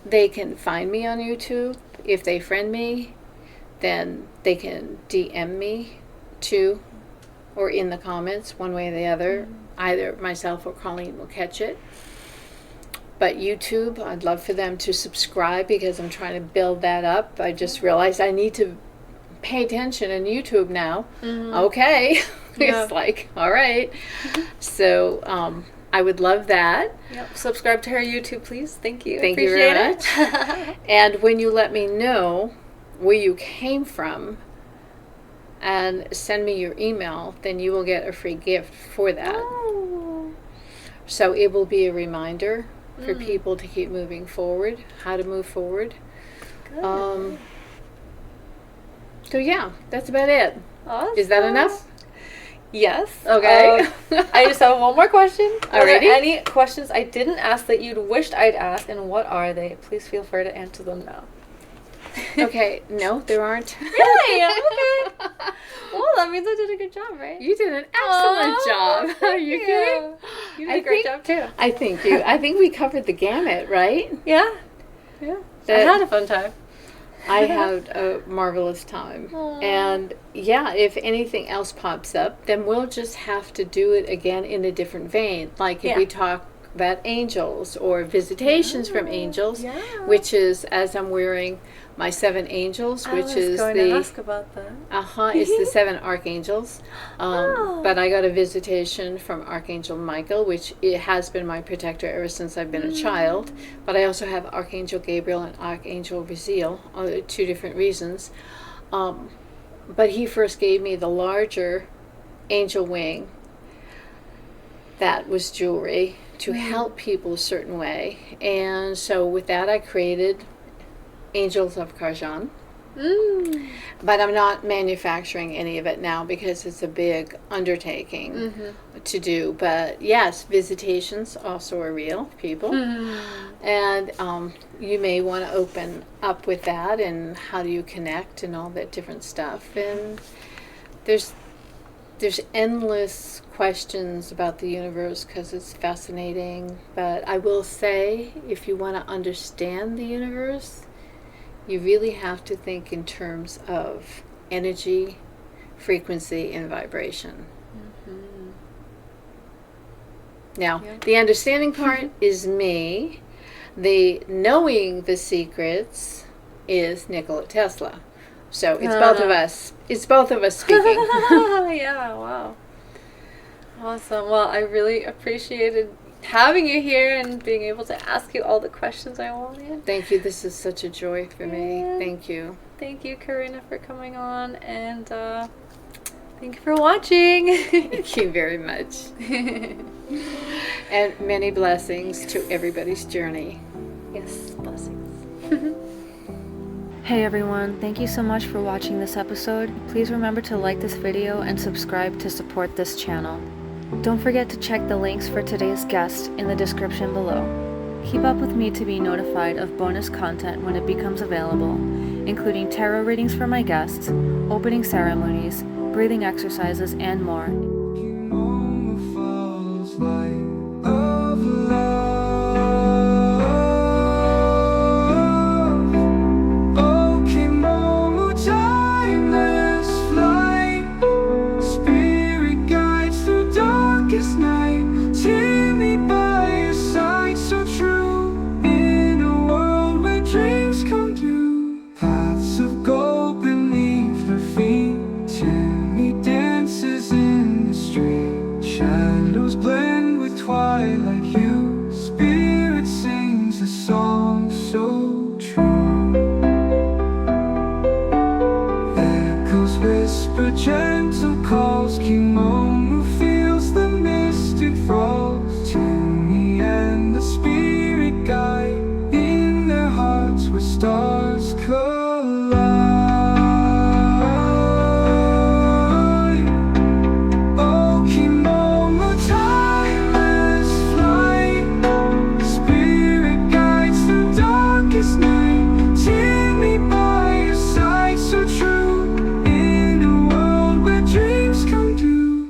they can find me on YouTube. If they friend me, then they can DM me too, or in the comments, one way or the other. Either myself or Colleen will catch it. But YouTube, I'd love for them to subscribe because I'm trying to build that up. I just realized I need to pay attention in YouTube now. Okay. Yeah. It's like, all right. So I would love that. Yep. Subscribe to her YouTube, please. Thank you. Thank you Appreciate very it. much. And when you let me know where you came from and send me your email, then you will get a free gift for that. Oh. So it will be a reminder for people to keep moving forward, how to move forward. Good. So yeah, that's about it. Awesome. Is that enough? Yes. Okay. I just have one more question. Are there Alrighty. any questions I didn't ask that you'd wished I'd asked, and what are they? Please feel free to answer them now. Okay, no, there aren't. Really? Okay. Well, that means I did a good job, right? You did an excellent Aw, job. Are you thank kidding? You did a great job, too. I think we covered the gamut, right? Yeah. Yeah. I That- had a fun time. I had a marvelous time. Aw. And yeah, if anything else pops up, then we'll just have to do it again in a different vein. Like if Yeah. we talk about angels or visitations from angels, Yeah. which is as I'm wearing my 7 angels, which I was is going the to ask about that. it's the 7 archangels. Oh. But I got a visitation from Archangel Michael, which it has been my protector ever since I've been a child. But I also have Archangel Gabriel and Archangel Raziel, 2 different reasons. But he first gave me the larger angel wing that was jewelry to help people a certain way. And so with that I created Angels of Carj'an. But I'm not manufacturing any of it now because it's a big undertaking to do. But yes, visitations also are real, people. And you may want to open up with that and how do you connect and all that different stuff. And there's endless questions about the universe because it's fascinating. But I will say, if you want to understand the universe, you really have to think in terms of energy, frequency, and vibration. Now, the understanding part is me. The knowing the secrets is Nikola Tesla. So it's both of us. It's both of us speaking. Yeah, wow. Awesome. Well, I really appreciated having you here and being able to ask you all the questions I wanted. Thank you. This is such a joy for me. Yeah. Thank you. Thank you, Karina, for coming on, and thank you for watching. Thank you very much. And many blessings to everybody's journey. Yes, blessings. Hey everyone, thank you so much for watching this episode. Please remember to like this video and subscribe to support this channel. Don't forget to check the links for today's guest in the description below. Keep up with me to be notified of bonus content when it becomes available, including tarot readings for my guests, opening ceremonies, breathing exercises, and more. Kimomu falls light of love. Oh, kimomu, timeless flight. Spirit guides through darkest night. Tear me by your side, so true. In a world where dreams come true. Paths of gold beneath her feet. Tammy dances in the street. Shadows blend with twilight hue. Spirit sings a song so true. Echoes whisper gentle calls. Kimomu feels the mystic falls. Tammy and the spirit guide in their hearts where stars collide. Oh, kimomu, timeless flight. Spirit guides through darkest night. Tear me by your side, so true. In a world where dreams come true.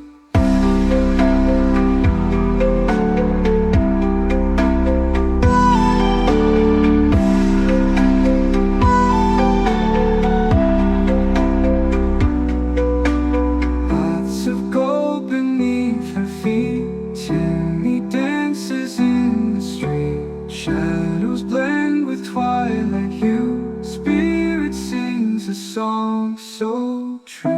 Paths of gold beneath her feet. Tammy dances in the street. Shadows blend with twilight hue. Spirit sings a song so true.